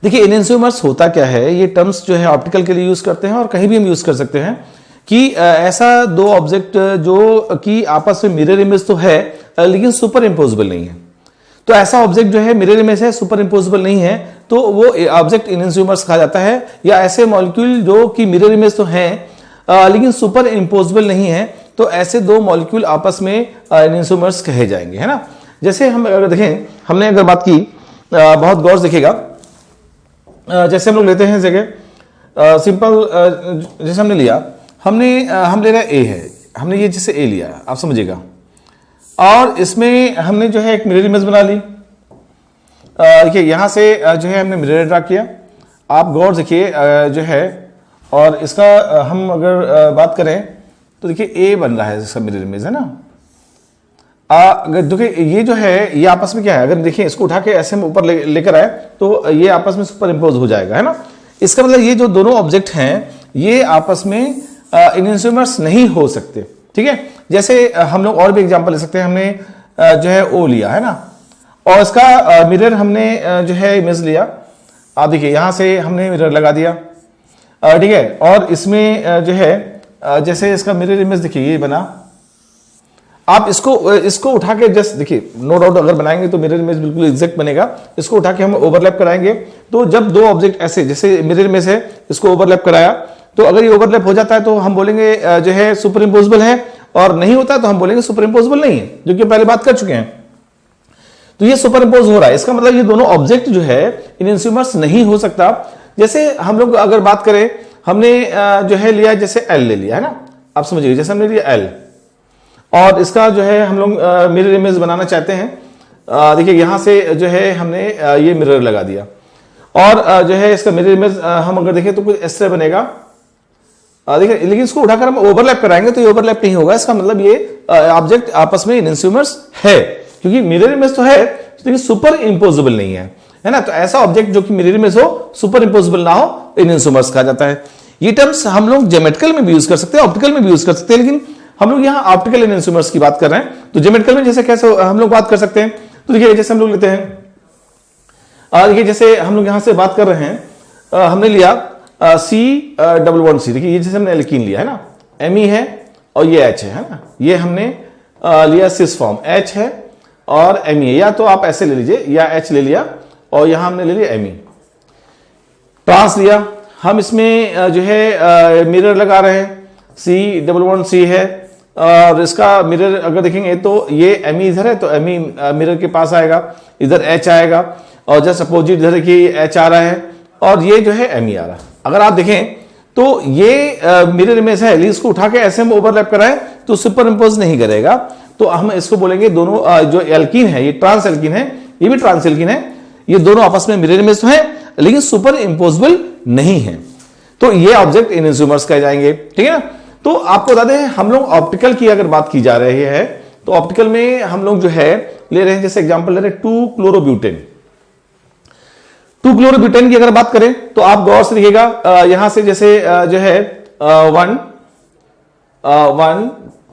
देखिए एनेंशियोमर्स होता क्या है, ये टर्म्स जो है ऑप्टिकल के लिए यूज करते हैं और कहीं भी हम यूज कर सकते हैं कि ऐसा दो ऑब्जेक्ट जो कि आपस में मिरर इमेज तो है लेकिन सुपर इम्पोजिबल नहीं है। तो ऐसा ऑब्जेक्ट जो है मिरर इमेज है, सुपर इम्पोजिबल नहीं है, तो वो ऑब्जेक्ट एनेंशियोमर्स कहा जाता है। या ऐसे मॉलिक्यूल जो कि मिरर इमेज तो है लेकिन सुपर इम्पोजिबल नहीं है, तो ऐसे दो मॉलिक्यूल आपस में एनेंशियोमर्स कहे जाएंगे, है ना। जैसे हम अगर देखें, हमने अगर बात की बहुत गौर से देखिएगा, जैसे हम लोग लेते हैं जगह सिंपल, जैसे हमने लिया, हम ले रहे ए है, हमने ये जैसे ए लिया, आप समझिएगा, और इसमें हमने जो है एक मिरर इमेज बना ली। देखिए यहां से जो है हमने मिरर ड्रा किया, आप गौर देखिए जो है, और इसका हम अगर बात करें तो देखिए ए बन रहा है इसका मिरर इमेज, है ना। अगर देखिए ये जो है ये आपस में क्या है, अगर देखिए इसको उठा के ऐसे में ऊपर लेकर आए तो ये आपस में सुपर इम्पोज हो जाएगा, है ना। इसका मतलब ये जो दोनों ऑब्जेक्ट हैं ये आपस में एनेंशियोमर्स नहीं हो सकते, ठीक है। जैसे हम लोग और भी एग्जांपल ले सकते हैं, हमने जो है ओ लिया, है ना, और इसका मिरर हमने जो है इमेज लिया। आप देखिए यहां से हमने मिरर लगा दिया, ठीक है, और इसमें जो है जैसे इसका मिरर इमेज देखिए ये बना। आप इसको उठा के जस्ट देखिए, नो डाउट अगर बनाएंगे तो मिरर इमेज बिल्कुल एग्जैक्ट बनेगा। इसको उठा के हम ओवरलैप कराएंगे, तो जब दो ऑब्जेक्ट ऐसे जैसे मिरर इमेज है, इसको ओवरलैप कराया, तो अगर ये ओवरलैप हो जाता है तो हम बोलेंगे जो है सुपर इम्पोजिबल है, और नहीं होता तो हम बोलेंगे सुपर इम्पोजिबल नहीं है, जो कि पहले बात कर चुके हैं। तो ये सुपर इम्पोज हो रहा है, इसका मतलब ये दोनों ऑब्जेक्ट जो है एनेंशियोमर्स नहीं हो सकता। जैसे हम लोग अगर बात करें, हमने जो है लिया जैसे एल ले लिया, है ना, आप समझिए, जैसे हमने लिया एल, और इसका जो है हम लोग मिरर इमेज बनाना चाहते हैं। देखिए यहां से जो है हमने ये मिरर लगा दिया, और जो है इसका मिरर इमेज हम अगर देखें तो कुछ इस तरह बनेगा। देखिए लेकिन इसको उठाकर हम ओवरलैप कराएंगे तो ये ओवरलैप नहीं होगा, इसका मतलब ये ऑब्जेक्ट आपस में एनेंशियोमर्स है, क्योंकि मिरर इमेज तो है लेकिन सुपर इम्पोजिबल नहीं है ना। तो ऐसा ऑब्जेक्ट जो कि मिरर इमेज हो, सुपर इम्पोजिबल ना हो, एनेंशियोमर्स कहा जाता है। ये टर्म्स हम लोग ज्योमेट्रिकल में भी यूज कर सकते हैं, ऑप्टिकल में भी यूज कर सकते हैं, लेकिन हम लोग यहाँ ऑप्टिकल एनेंशियोमर्स की बात कर रहे हैं। तो ज्योमेट्रिकल में जैसे कैसे हम लोग बात कर सकते हैं, तो देखिए जैसे हम लोग लेते हैं, देखिए जैसे हम लोग यहां से बात कर रहे हैं, हमने लिया C11C, देखिए ये जैसे हमने एल्कीन लिया, है ना, Me है और ये H है ना, ये हमने लिया सिस फॉर्म, H है और Me है, या तो आप ऐसे ले लीजिए, या H ले लिया और यहां हमने ले लिया Me। ट्रांस लिया, हम इसमें जो है मिरर लगा रहे हैं, C11C है, और इसका मिरर अगर देखेंगे तो ये Me इधर है, तो Me मिरर के पास आएगा, इधर H आएगा, और जस्ट अपोजिट इधर देखिए H आ रहा है, और ये जो है Me आ रहा है। अगर आप देखें तो ये मिरर इमेज है, इसको उठा के ऐसे हम ओवरलैप कराएं तो सुपर इम्पोज नहीं करेगा, तो हम इसको बोलेंगे दोनों जो एल्कीन है, ये ट्रांस एल्कीन है, ये भी ट्रांस एल्कीन है, ये दोनों आपस में मिरर इमेज तो है लेकिन सुपर इम्पोजिबल नहीं है, तो ये ऑब्जेक्ट एनेंशियोमर्स कहे जाएंगे, ठीक है ना। तो आपको बता दें, हम लोग ऑप्टिकल की अगर बात की जा रही है तो ऑप्टिकल में हम लोग जो है ले रहे हैं, जैसे एग्जांपल ले रहे हैं 2-क्लोरोब्यूटेन। 2-क्लोरोब्यूटेन की अगर बात करें तो आप गौर से देखिएगा, यहां से जैसे जो है 1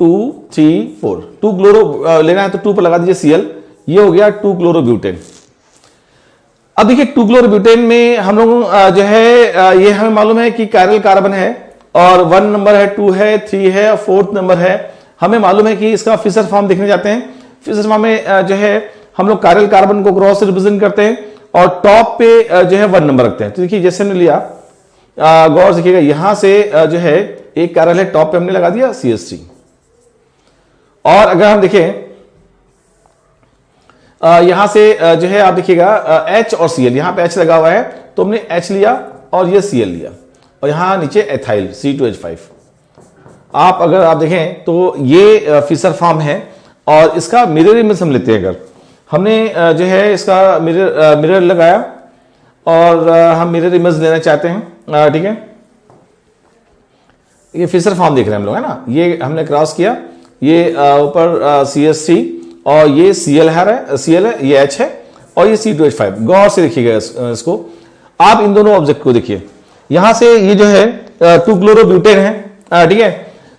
2 3 4 2 क्लोरो लेना है तो 2 पर लगा दीजिए Cl, ये हो गया 2-क्लोरोब्यूटेन। अब देखिए 2-क्लोरोब्यूटेन में हम लोग जो है ये हमें मालूम है कि कायरल कार्बन है, और 1 नंबर है, 2 है, 3 है और 4th नंबर है। हमें मालूम है कि इसका फिशर फॉर्म देखने जाते हैं, फिशर फॉर्म में जो है हम लोग कायरल कार्बन को क्रॉस से रिप्रेजेंट करते हैं, और टॉप पे जो है 1 नंबर रखते हैं। तो देखिए जैसे हमने लिया, गौर से देखिएगा, यहां से जो है एक कायरल है, टॉप पे हमने लगा दिया CH3, और अगर हम देखें यहां से जो है आप देखिएगा H और Cl, यहां पे H लगा हुआ है तो हमने H लिया और ये Cl लिया, और यहां नीचे एथाइल C2H5। आप अगर आप देखें तो ये फिशर फॉर्म है, और इसका मिरर इमेज हम लेते हैं, अगर हमने जो है इसका मिरर लगाया और हम मिरर इमेज लेना चाहते हैं, ठीक है, ये फिशर फॉर्म देख रहे हैं हम लोग, है ना, ये हमने क्रॉस किया, ये ऊपर CH3 और ये Cl है, ये H है और ये C2H5। गौर से देखिएगा इसको, आप इन दोनों ऑब्जेक्ट को देखिए, यहां से ये जो है 2-क्लोरोब्यूटेन है, ठीक है,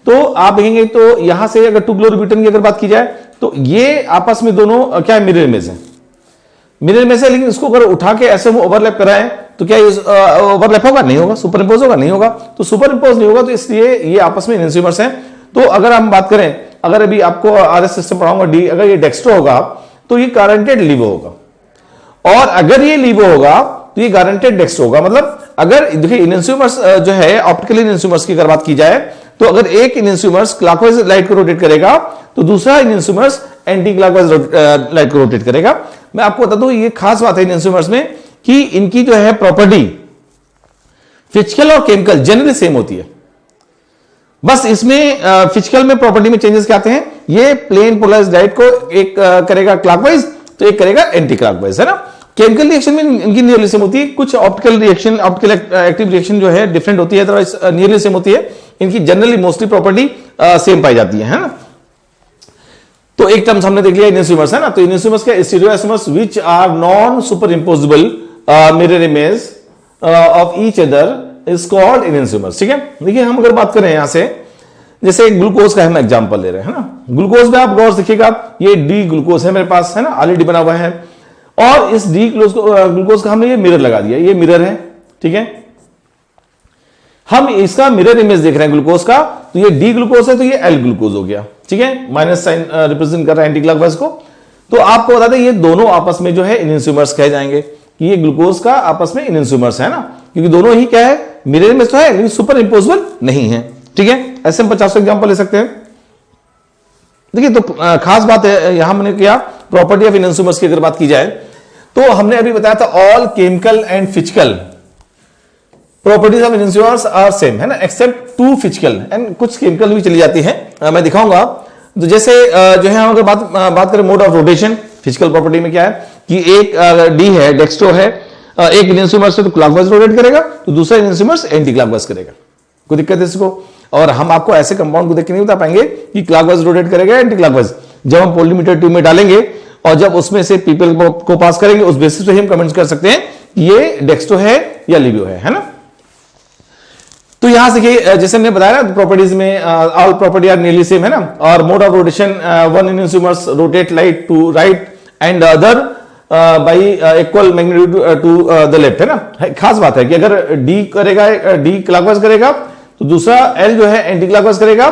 तो आप देखेंगे तो यहां से अगर 2-क्लोरोब्यूटेन की अगर बात की जाए तो ये आपस में दोनों क्या मिरर इमेज है, मिरर इमेज है, लेकिन इसको अगर उठा के ऐसे हम ओवरलैप कराएं तो क्या ओवरलैप होगा? नहीं होगा। सुपर इंपोज होगा? नहीं होगा। तो सुपर इंपोज नहीं होगा, तो इसलिए ये आपस में इनइंस्यूमर्स हैं। तो अगर हम बात करें, अगर अभी आपको आरएस सिस्टम पढ़ाऊंगा डी, अगर ये डेक्स्ट्रो होगा तो ये गारंटेड लिवो होगा, और अगर ये लिवो होगा तो ये गारंटेड डेक्स्ट्रो होगा। मतलब अगर देखिए इनइंस्यूमर्स जो है ऑप्टिकल इनइंस्यूमर्स की अगर बात की जाए तो अगर एक इनइंस्यूमर्स क्लॉकवाइज लाइट को रोटेट करेगा तो दूसरा इनइंस्यूमर्स एंटी क्लॉकवाइज लाइट को रोटेट करेगा। मैं आपको बता दूं ये खास बात है इनइंस्यूमर्स में कि इनकी जो है प्रॉपर्टी फिजिकल और केमिकल जनरली सेम होती है। बस इसमें फिजिकल में प्रॉपर्टी में चेंजेस क्या आते हैं, ये प्लेन पोलराइज्ड लाइट को एक करेगा क्लॉकवाइज तो एक करेगा एंटी क्लॉकवाइज, है ना। केमिकल रिएक्शन में इनकी नियरली सेम होती है। कुछ optical reaction, optical active reaction जो है डिफरेंट होती है, अदरवाइज नियरली सेम होती है। इनकी जनरली मोस्टली प्रॉपर्टी सेम पाई जाती है ना। तो एक टर्म्स हमने देख लिया इनइंस्यूमर्स, है ना। तो इनइंस्यूमर्स के stereoisomers which are non superimposable mirror image of each other is called enantiomers. ठीक है, देखिए हम अगर बात करें यहां से, जैसे ग्लूकोज का हम एग्जांपल ले रहे हैं ना। ग्लूकोज में आप गौर से देखिएगा, ये डी ग्लूकोज है मेरे पास, है ना, ऑलरेडी बना हुआ है, और इस डी ग्लूकोज का हमने ये मिरर लगा दिया, ये मिरर है। ठीक है, हम इसका मिरर इमेज देख रहे हैं ग्लूकोज का, तो ये डी ग्लूकोज है तो ये एल ग्लूकोज हो गया। ठीक है, माइनस साइन रिप्रेजेंट कर रहा है एंटी क्लॉकवाइज को। तो आपको बता दें ये दोनों आपस में जो है इनइंस्यूमर्स कहे जाएंगे, कि ये ग्लूकोज का आपस में इनइंस्यूमर्स है ना, क्योंकि दोनों ही क्या है, मिरर इमेज तो है लेकिन सुपर इंपोजेबल नहीं है। ठीक है, ऐसे हम 50 एग्जांपल ले सकते हैं। देखिए तो खास बात है यहां हमने किया प्रॉपर्टी ऑफ इनइंस्यूमर्स की अगर बात की जाए तो हमने अभी बताया था all chemical and physical properties of enantiomers are same, है ना, एक्सेप्ट टू फिजिकल एंड कुछ केमिकल भी चली जाती है। मैं दिखाऊंगा। तो जैसे जो है हम अगर बात करें mode of rotation, physical property में क्या है कि एक डी है, डेक्स्ट्रो है, एक इनइंस्यूमर्स से तो क्लॉकवाइज रोटेट करेगा तो दूसरा इनइंस्यूमर्स एंटी क्लॉकवाइज करेगा। कोई दिक्कत है इसको? और हम आपको ऐसे कंपाउंड को देख के नहीं बता पाएंगे कि क्लॉकवाइज रोटेट करेगा एंटी क्लॉकवाइज। जब हम पोलिमीटर ट्यूब में डालेंगे और जब उसमें से पीपल को पास करेंगे, उस बेसिस पे हम कमेंट कर सकते हैं ये डेक्स्ट्रो है या लिवियो है ना। तो यहां से जैसे हमने बताया ना प्रॉपर्टीज में all property are nearly same, है ना। और mode of rotation, one enantiomers rotate light to right and other by equal magnitude to the left, है ना। खास बात है कि अगर डी करेगा, डी क्लॉकवाइज करेगा तो दूसरा एल जो है एंटी क्लॉकवाइज करेगा,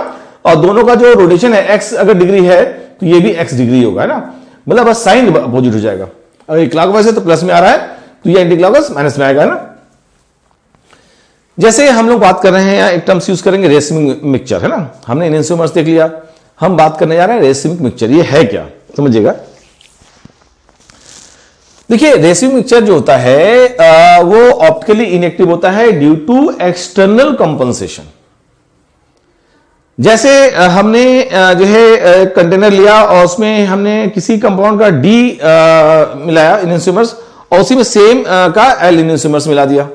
और दोनों का जो रोटेशन है एक्स अगर डिग्री है तो ये भी एक्स डिग्री होगा, है ना। मतलब बस साइन अपोजिट हो जाएगा। अगर ये क्लॉकवाइज है तो प्लस में आ रहा है, तो ये एंटी क्लॉकवाइज माइनस में आएगा ना। जैसे हम लोग बात कर रहे हैं, एक टर्म्स यूज करेंगे रेसिमिक मिक्सचर, है ना। हमने इनइंस्यूमर्स देख लिया, हम बात करने जा रहे हैं रेसिमिक मिक्सचर। ये है क्या, समझिएगा। देखिए रेसिमिक मिक्सचर जो होता है वो ऑप्टिकली इनएक्टिव होता है ड्यू टू एक्सटर्नल कंपनसेशन। जैसे हमने जो है कंटेनर लिया और उसमें हमने किसी कंपाउंड का डी मिलाया इनइंस्यूमर्स, और उसी में सेम का एल इनइंस्यूमर्स मिला दिया।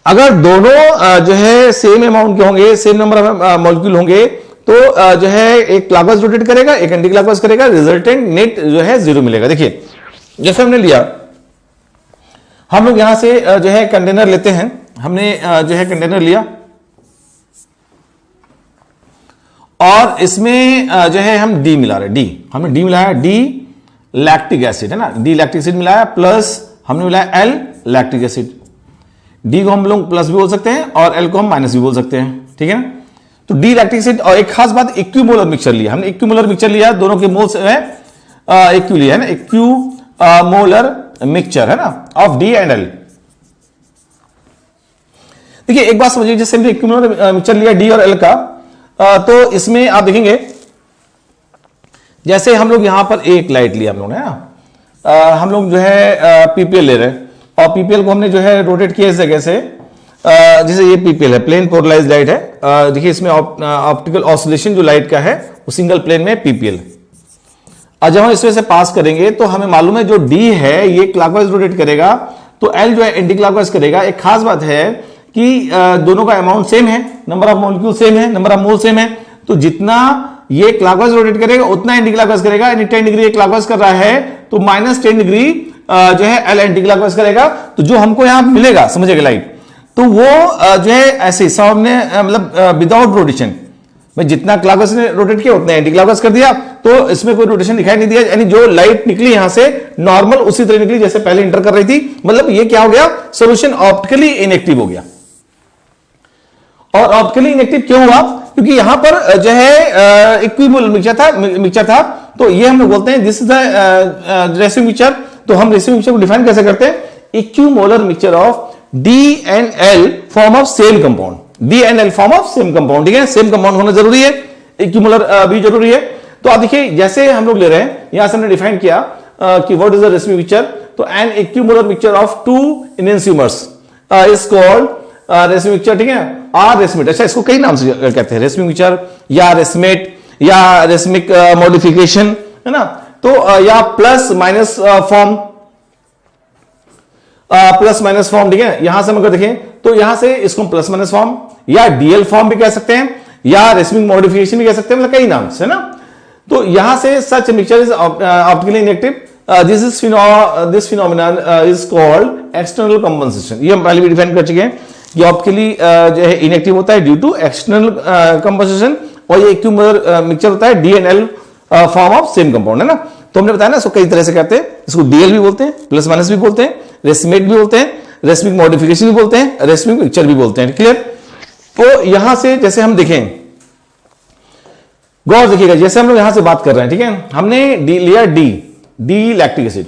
अगर दोनों जो है सेम अमाउंट के होंगे, सेम नंबर ऑफ मॉलिक्यूल होंगे, तो जो है एक क्लॉकवाइज रोटेट करेगा, एक एंटी क्लॉकवाइज करेगा, रिजल्टेंट नेट जो है 0 मिलेगा। देखिए जैसे हमने लिया, हम लोग यहां से जो है कंटेनर लेते हैं, हमने जो है कंटेनर लिया और इसमें जो है हम डी मिला रहे, डी हमने डी मिलाया, डी लैक्टिक एसिड, है ना, डी लैक्टिक एसिड मिलाया, प्लस हमने मिलाया एल लैक्टिक एसिड। डी को हम लोग प्लस भी बोल सकते हैं और एल को हम माइनस भी बोल सकते हैं, ठीक है ना। तो डी लैक्टिक एसिड, और एक खास बात इक्विमोलर मिक्सचर लिया हमने, इक्विमोलर मिक्सचर लिया, दोनों के मोल्स है इक्वल है ना, इक्विमोलर मिक्सचर, है ना, ऑफ डी एंड एल। देखिए एक बात समझिए, जैसे हमने इक्विमोलर मिक्सचर लिया डी और एल का, तो इसमें आप देखेंगे जैसे हम लोग यहां पर एक लाइट लिया हम लोग ने, हम लोग जो है पीपीएल ले रहे हैं, और पीपीएल को हमने जो है रोटेट किया इस जगह से, जैसे ये पीपीएल है, प्लेन पोलराइज्ड लाइट है। देखिए इसमें ऑप्टिकल ऑसिलेशन जो लाइट का है वो सिंगल प्लेन में पीपीएल। और जब हम इसमें से पास करेंगे तो हमें मालूम है जो डी है ये क्लॉकवाइज रोटेट करेगा, तो एल जो है एंटी क्लॉकवाइज करेगा। एक खास बात है कि दोनों का अमाउंट सेम है, नंबर ऑफ मॉलिक्यूल सेम है, नंबर ऑफ मोल सेम है, तो जितना ये क्लॉकवाइज रोटेट करेगा उतना एंटी क्लॉकवाइज करेगा। यानी 10 डिग्री क्लॉकवाइज कर रहा है तो -10 डिग्री जो है एल एंटी क्लॉकवाइज करेगा। तो जो हमको यहां मिलेगा, समझिएगा लाइट, तो वो जो है ऐसे सामने मतलब विदाउट रोटेशन, मैं जितना क्लॉकवाइज ने रोटेट किया उतना एंटी क्लॉकवाइज कर दिया, तो इसमें कोई रोटेशन दिखाई नहीं दिया, यानी जो लाइट निकली यहां से नॉर्मल उसी तरह निकली जैसे पहले इंटर कर रही थी। मतलब ये क्या हो गया, सॉल्यूशन ऑप्टिकली इनएक्टिव हो गया। और ऑप्टिकली इनएक्टिव क्यों हुआ, क्योंकि यहां पर जो है इक्विमोलर मिक्सचर था। तो ये हम लोग बोलते हैं this is the residue mixture. तो हम रेसिड्यू मिक्सचर को डिफाइन कैसे करते हैं, equimolar mixture of DNL form of same compound, DNL form of same compound, ठीक है, सेम कंपाउंड होना जरूरी है, इक्विमोलर भी जरूरी है। तो आप देखिए जैसे हम लोग ले रहे हैं, यहां से हमने डिफाइन किया कि what is the residue mixture. तो an equimolar mixture of 2 enantiomers is called residue mixture, ठीक है, आर रेसमेट। अच्छा, इसको कई नाम से कहते हैं, रेसिड्यू मिक्सचर या रेसमेट या रेसमिक मॉडिफिकेशन, है ना। तो या plus minus form, plus minus form, ठीक है। यहां से हम अगर देखें तो यहां से इसको प्लस माइनस फॉर्म या डीएल फॉर्म भी कह सकते हैं या रेसमिक मॉडिफिकेशन भी कह सकते हैं, मतलब कई नाम से, है ना। तो यहां से such mixture is optically inactive, this phenomenon is called external compensation. ये हम पहले भी डिफाइन कर चुके हैं कि ऑप्टिकली जो है इनएक्टिव होता है ड्यू टू एक्सटर्नल कंपनसेशन, और ये इक्विमोलर मिक्सचर होता है DNL form of same compound, है ना। तो हमने बताया ना, इसको कई तरह से कहते हैं, इसको DL भी बोलते हैं, प्लस माइनस भी बोलते हैं, रेसमेट भी बोलते हैं, रेसमिक मॉडिफिकेशन भी बोलते हैं, रेसमिक मिक्सचर भी बोलते हैं, क्लियर। तो यहां से जैसे हम देखें, गौर देखिएगा, जैसे हम लोग यहां से बात कर रहे हैं, ठीक है, हमने लिया डी लैक्टिक एसिड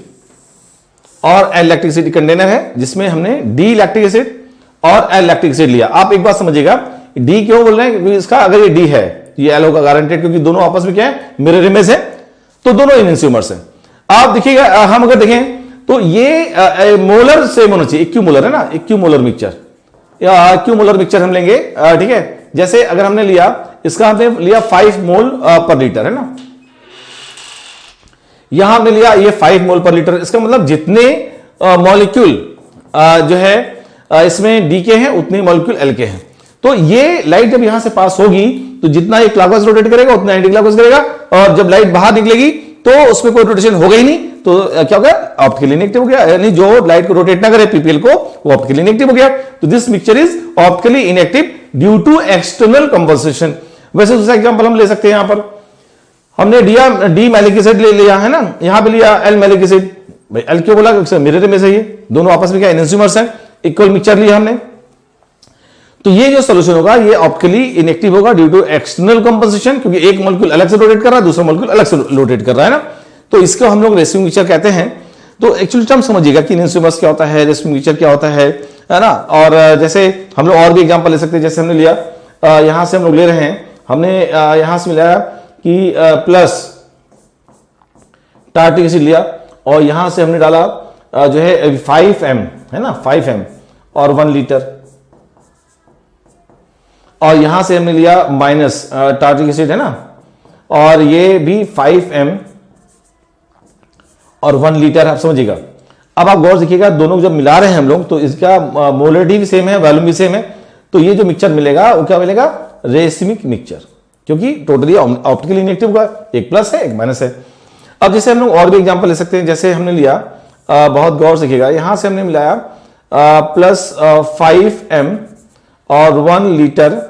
और एल लैक्टिक एसिड कंटेनर है जिसमें हमने डी लैक्टिक एसिड और एल लैक्टिक एसिड लिया। आप एक बात समझिएगा, डी क्यों बोल रहे हैं, क्योंकि इसका अगर ये डी है, ये एल होगा गारंटेड, क्योंकि दोनों आपस में क्या है, मिरर इमेज है, तो दोनों एनेंटियोमर्स हैं। आप देखिएगा, हम अगर देखें तो ये मोलर सेम होना चाहिए, इक्विमोलर है ना, इक्विमोलर मिक्सचर या इक्विमोलर मिक्सचर हम लेंगे, ठीक है। जैसे अगर हमने लिया, इसका हमने लिया 5 मोल पर लीटर, है ना, यहां हमने लिया ये 5 मोल पर लीटर, इसका मतलब जितने मॉलिक्यूल जो है इसमें डी के हैं उतने मॉलिक्यूल एल के हैं। तो ये लाइट जब यहां से पास होगी तो जितना ये क्लॉकवाइज रोटेट करेगा उतना एंटी क्लॉकवाइज करेगा, और जब लाइट बाहर निकलेगी तो उसमें कोई रोटेशन होगा ही नहीं, तो क्या हो गया, ऑप्टिकली इनएक्टिव हो गया, यानी जो लाइट को रोटेट ना करे पीपीएल को, वो ऑप्टिकली इनएक्टिव हो गया। तो this mixture is optically inactive due to external compensation. वैसे दूसरा एग्जांपल हम ले सकते हैं, यहां पर हमने डी मैलिक एसिड ले लिया, है ना, यहां पे लिया एल मैलिक एसिड। भाई एल क्यों बोला, मिरर में से ये दोनों आपस में क्या एनेंटियोमर्स हैं, इक्वल मिक्सचर लिया हमने। तो ये जो सोल्यूशन होगा ये ऑप्टिकली इनएक्टिव होगा ड्यू टू एक्सटर्नल कंपनसेशन, क्योंकि एक मॉलिक्यूल अलग से रोटेट कर रहा है, दूसरा मॉलिक्यूल अलग से रोटेट कर रहा है ना। तो इसको हम लोग रेसिड्यू मिक्सचर कहते हैं। तो एक्चुअली टर्म समझिएगा कि एनेंटियोमर्स क्या होता है, रेसिड्यू मिक्सचर क्या होता है ना। और जैसे हम लोग और भी एग्जांपल ले सकते हैं, जैसे हमने लिया, यहां से हम लोग ले रहे हैं, हमने यहां से मिलाया कि प्लस टार्टिक एसिड लिया, और यहां से हमने डाला जो है 5M, है ना, 5M और 1 लीटर, और यहां से हमने लिया माइनस टार्टिक एसिड, है ना, और ये भी 5M और 1 लीटर, आप समझिएगा। अब आप गौर देखिएगा, दोनों जब मिला रहे हैं हम लोग तो इसका मोलरिटी भी सेम है, वॉल्यूम भी सेम है, तो ये जो मिक्सचर मिलेगा वो क्या मिलेगा, रेसिमिक मिक्सचर, क्योंकि टोटली ऑप्टिकली इनएक्टिव का एक प्लस है एक माइनस है। अब जैसे हम लोग और भी एग्जांपल ले सकते हैं, जैसे हमने लिया, बहुत गौर से देखिएगा, यहां से हमने मिलाया प्लस 5M और 1 लीटर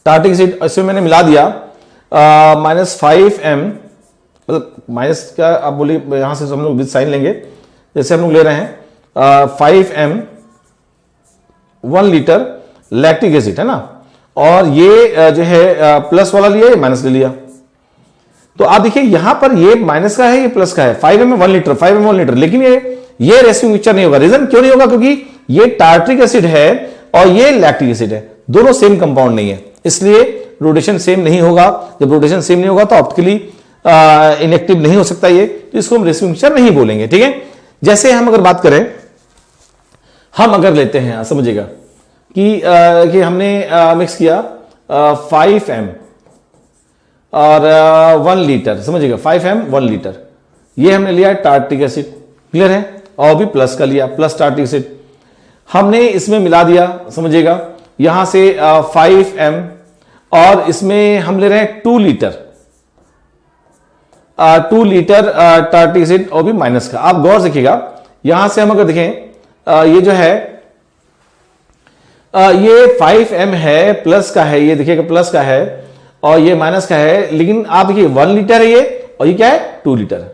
टार्टिक एसिड, इसमें मैंने मिला दिया माइनस 5M, मतलब माइनस का आप बोलिए, यहां से हम लोग विद साइन लेंगे, जैसे हम लोग ले रहे हैं 5M 1 लीटर लैक्टिक एसिड, है ना, और ये जो है प्लस वाला लिया, माइनस ले लिया। तो आप देखिए यहां पर ये माइनस का है, ये प्लस का है, 5M 1 लीटर, 5M 1 लीटर, लेकिन ये रेसिड्यू मिक्सचर नहीं होगा। रीजन क्यों नहीं होगा, क्योंकि ये टार्ट्रिक एसिड है और ये लैक्टिक एसिड है, दोनों सेम कंपाउंड नहीं है, इसलिए रोटेशन सेम नहीं होगा। जब रोटेशन सेम नहीं होगा तो ऑप्टिकली इनएक्टिव नहीं हो सकता ये, तो इसको हम रेसिड्यू मिक्सचर नहीं बोलेंगे, ठीक है। जैसे हम अगर बात करें, हम अगर लेते हैं, समझिएगा कि हमने मिक्स किया 5M और 1 लीटर, समझिएगा 5M 1 लीटर, ये हमने लिया टार्ट्रिक एसिड, क्लियर है, और भी प्लस का लिया, प्लस टार्ट्रिक एसिड हमने इसमें मिला दिया, समझिएगा, यहां से 5M और इसमें हम ले रहे हैं 2 लीटर, 2 लीटर टार्ट्रिक एसिड और भी माइनस का। आप गौर देखिएगा, यहां से हम अगर देखें, ये जो है ये 5M है, प्लस का है, ये देखिएगा प्लस का है, और ये माइनस का है, लेकिन आप देखिए 1 लीटर है ये, और ये क्या है 2 लीटर।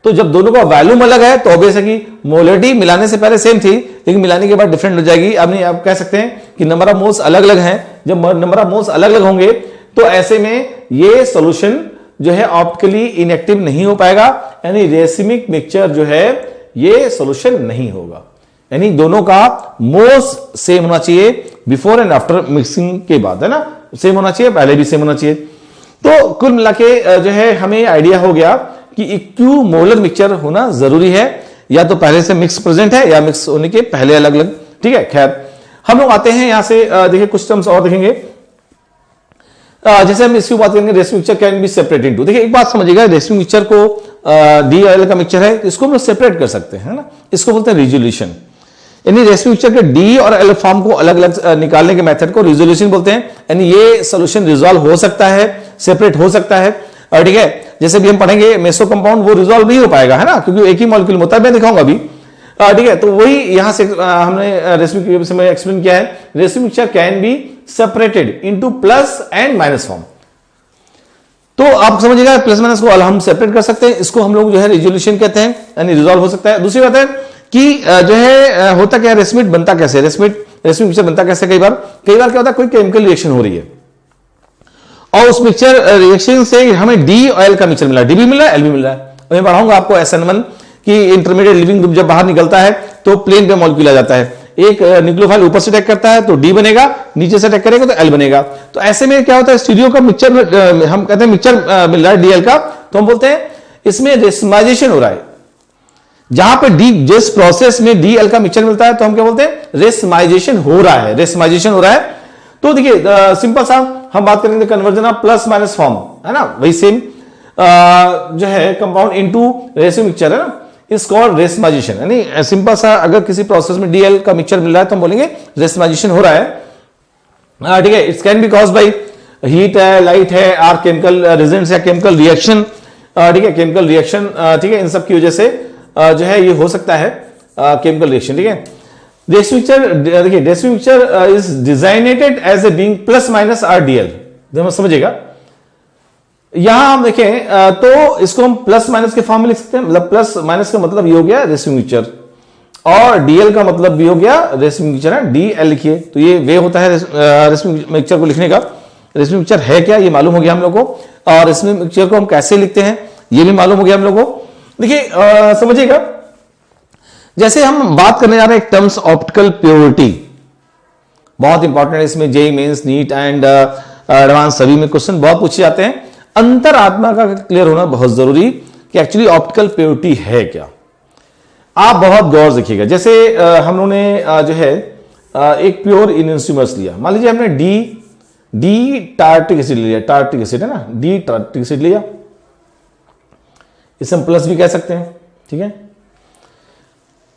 तो जब दोनों का वॉल्यूम अलग है तो ऑब्वियस है कि मोलरिटी मिलाने से पहले सेम थी, लेकिन मिलाने के बाद डिफरेंट हो जाएगी। अब नहीं, आप कह सकते हैं कि नंबर ऑफ मोल्स अलग अलग हैं। जब नंबर ऑफ मोल्स अलग अलग होंगे तो ऐसे में ये सॉल्यूशन जो है ऑप्टिकली इनएक्टिव नहीं हो पाएगा, यानी रेसिमिक मिक्सचर जो है ये सॉल्यूशन नहीं होगा। यानी दोनों का मोल्स सेम होना चाहिए बिफोर एंड आफ्टर मिक्सिंग के बाद, है ना, सेम होना चाहिए, पहले भी सेम होना चाहिए। तो कुल मिला के जो है हमें आइडिया हो गया कि इक्विमोलर मिक्सचर होना जरूरी है, या तो पहले से मिक्स प्रेजेंट है या मिक्स होने के पहले अलग अलग। ठीक है, खैर हम लोग आते हैं यहां से, देखिए कुछ टर्म्स और देखेंगे। जैसे हम इसकी बात करेंगे, racemic mixture can B separate into. देखिए एक बात समझिएगा, रेसिमिक मिक्सचर को डी ऑयल का मिक्सचर है, इसको हम सेपरेट कर सकते हैं ना, इसको बोलते हैं रिजोल्यूशन। यानी रेसिमिक मिक्सचर के डी और एल फॉर्म को अलग अलग निकालने के मेथड को रिजोल्यूशन बोलते हैं। यानी ये सॉल्यूशन रिजॉल्व हो सकता है, सेपरेट हो सकता है, और ठीक है, जैसे भी हम पढ़ेंगे मेसो कंपाउंड वो रिजॉल्व नहीं हो पाएगा, है ना, क्योंकि एक ही मॉलिक्यूल होता है, मैं दिखाऊंगा अभी। ठीक है, तो वही यहां से हमने रेसिमिक में एक्सप्लेन किया है, racemic mixture can be separated into plus and minus form. तो आप समझिएगा प्लस माइनस को हम सेपरेट कर सकते हैं, इसको हम लोग जो है रिजोल्यूशन कहते हैं, यानी रिजॉल्व हो सकता है। दूसरी बात है कि जो है होता क्या है, रेसिमिक बनता कैसे, रेसिमिक मिक्सचर बनता कैसे। कई बार क्या होता है, कोई केमिकल रिएक्शन हो रही है और उस मिक्सचर रिएक्शन से हमें डी ऑयल का मिक्सचर मिला, डी भी मिल रहा है, एल भी मिल रहा है। मैं पढ़ाऊंगा आपको SN1 की इंटरमीडिएट लिविंग ग्रुप जब बाहर निकलता है तो प्लेन पे मॉलिक्यूल आ जाता है, एक न्यूक्लियोफाइल ऊपर से अटैक करता है तो डी बनेगा, नीचे से अटैक करेगा तो एल बनेगा। तो ऐसे में क्या होता है, स्टीरियो का मिक्सचर हम कहते हैं मिक्सचर मिल रहा है डीएल का, तो हम बोलते हैं इसमें रेसिमाइजेशन हो रहा है। जहां पे डी, जिस प्रोसेस में डीएल का मिक्सचर मिलता है तो हम क्या बोलते हैं, रेसिमाइजेशन हो रहा है, रेसिमाइजेशन हो रहा है। तो देखिए सिंपल सा हम बात करेंगे conversion of plus minus form, है ना, वही सेम जो है कंपाउंड इनटू रेसिमिक मिक्सचर, है ना, इज कॉल्ड रेसिमाइजेशन। यानी सिंपल सा अगर किसी प्रोसेस में डीएल का मिक्सचर मिल रहा है तो हम बोलेंगे रेसिमाइजेशन हो रहा है। ठीक है, it's can be caused by heat है, लाइट है, आर केमिकल रेजेंट्स या केमिकल रिएक्शन। ठीक है, केमिकल रिएक्शन, ठीक है, इन सब की वजह से जो है ये हो सकता है केमिकल रिएक्शन। ठीक है, रेसिमिक मिक्सचर, देखिए racemic mixture is designated as a being plus minus or DL, समझिएगा। यहां हम देखें तो इसको हम प्लस माइनस के फॉर्म में लिख सकते हैं, मतलब प्लस माइनस का मतलब ये हो गया रेसिमिक मिक्सचर, और डीएल का मतलब भी हो गया रेसिमिक मिक्सचर है, डीएल लिखिए। तो ये वे होता है रेसिमिक मिक्सचर को लिखने का। रेसिमिक मिक्सचर है क्या, ये मालूम हो गया हम लोग को, और रेसिमिक मिक्सचर को हम कैसे लिखते हैं ये भी मालूम हो गया हम लोग को। देखिए समझिएगा, जैसे हम बात करने जा रहे हैं टर्म्स ऑप्टिकल प्योरिटी, बहुत इंपॉर्टेंट है, इसमें JEE mains, NEET and advance सभी में क्वेश्चन बहुत पूछे जाते हैं। अंतरात्मा का क्लियर होना बहुत जरूरी कि एक्चुअली ऑप्टिकल प्योरिटी है क्या। आप बहुत गौर से देखिएगा, जैसे हम लोगों ने जो है एक प्योर इनोन्सिमर्स लिया, मान लीजिए हमने डी टार्टिक एसिड लिया, टार्टिक एसिड है ना, डी टार्टिक एसिड लिया, इसे हम प्लस भी कह सकते हैं। ठीक है,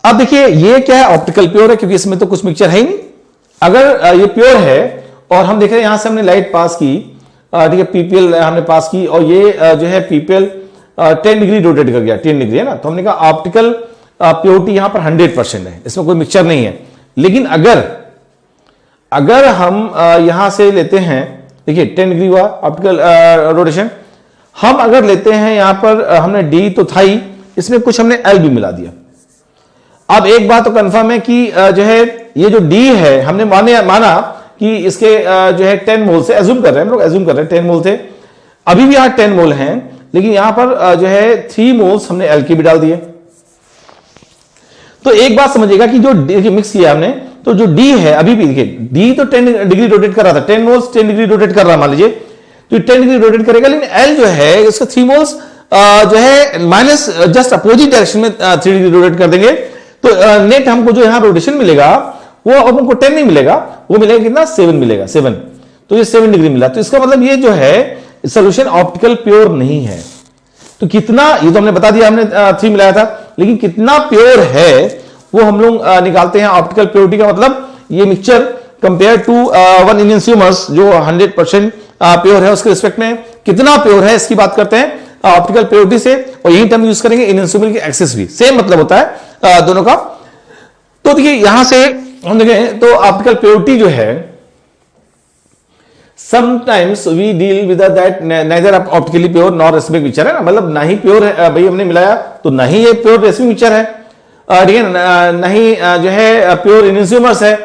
अब देखिए ये क्या है, ऑप्टिकल प्योर है, क्योंकि इसमें तो कुछ मिक्सचर है ही नहीं। अगर ये प्योर है और हम देख रहे हैं यहां से हमने लाइट पास की, ठीक है, पीपीएल हमने पास की, और ये जो है पीपीएल 10 डिग्री रोटेट कर गया, 10 डिग्री है ना, तो हमने कहा ऑप्टिकल प्योरिटी यहां पर 100% है, इसमें कोई मिक्सचर नहीं है। लेकिन अगर हम यहां से लेते हैं, देखिए 10 डिग्री हुआ ऑप्टिकल रोटेशन, हम अगर लेते हैं यहां पर हमने डी तो था ही, इसमें कुछ हमने एल भी मिला दिया। अब एक बात तो कंफर्म है कि जो है ये जो डी है, हमने माना कि इसके जो है 10 मोल से एज्यूम कर रहे हैं हम लोग, एज्यूम कर रहे हैं 10 मोल थे, अभी भी यहां 10 मोल हैं, लेकिन यहां पर जो है 3 मोल्स हमने एल की भी डाल दिए। तो एक बात समझिएगा कि जो मिक्स किया हमने, तो जो डी है अभी भी देखिए, डी तो 10 डिग्री रोटेट कर रहा था, 10 मोल्स 10 डिग्री रोटेट कर रहा, मान लीजिए तो 10 डिग्री रोटेट करेगा, लेकिन एल जो है इसका 3 मोल्स जो है माइनस जस्ट अपोजिट डायरेक्शन में 3 डिग्री रोटेट कर देंगे, तो नेट हमको जो यहां रोटेशन मिलेगा वो अब हमको 10 नहीं मिलेगा, वो मिलेगा कितना, 7 मिलेगा, 7। तो ये 7 डिग्री मिला, तो इसका मतलब ये जो है सॉल्यूशन ऑप्टिकल प्योर नहीं है। तो कितना, ये तो हमने बता दिया, हमने 3 मिलाया था, लेकिन कितना प्योर है वो हम लोग निकालते हैं। ऑप्टिकल प्योरिटी का मतलब ये मिक्सचर कंपेयर टू 1 इनोन्सिमर्स जो 100% प्योर है, उसके रिस्पेक्ट में कितना प्योर है इसकी बात करते हैं ऑप्टिकल प्योरिटी से, और यही टर्म यूज करेंगे इनोन्सिमर की एक्सेस भी, सेम मतलब होता है दोनों का। तो देखिए यहां से हम देखें तो ऑप्टिकल प्योरिटी जो है sometimes we deal with that neither optically pure nor racemic mixture है ना, मतलब ना ही प्योर है भाई हमने मिलाया तो ना ही ये प्योर रेसिमिक मिक्सचर है, ठीक है, ना ही जो है प्योर इनहिबिटर्स है।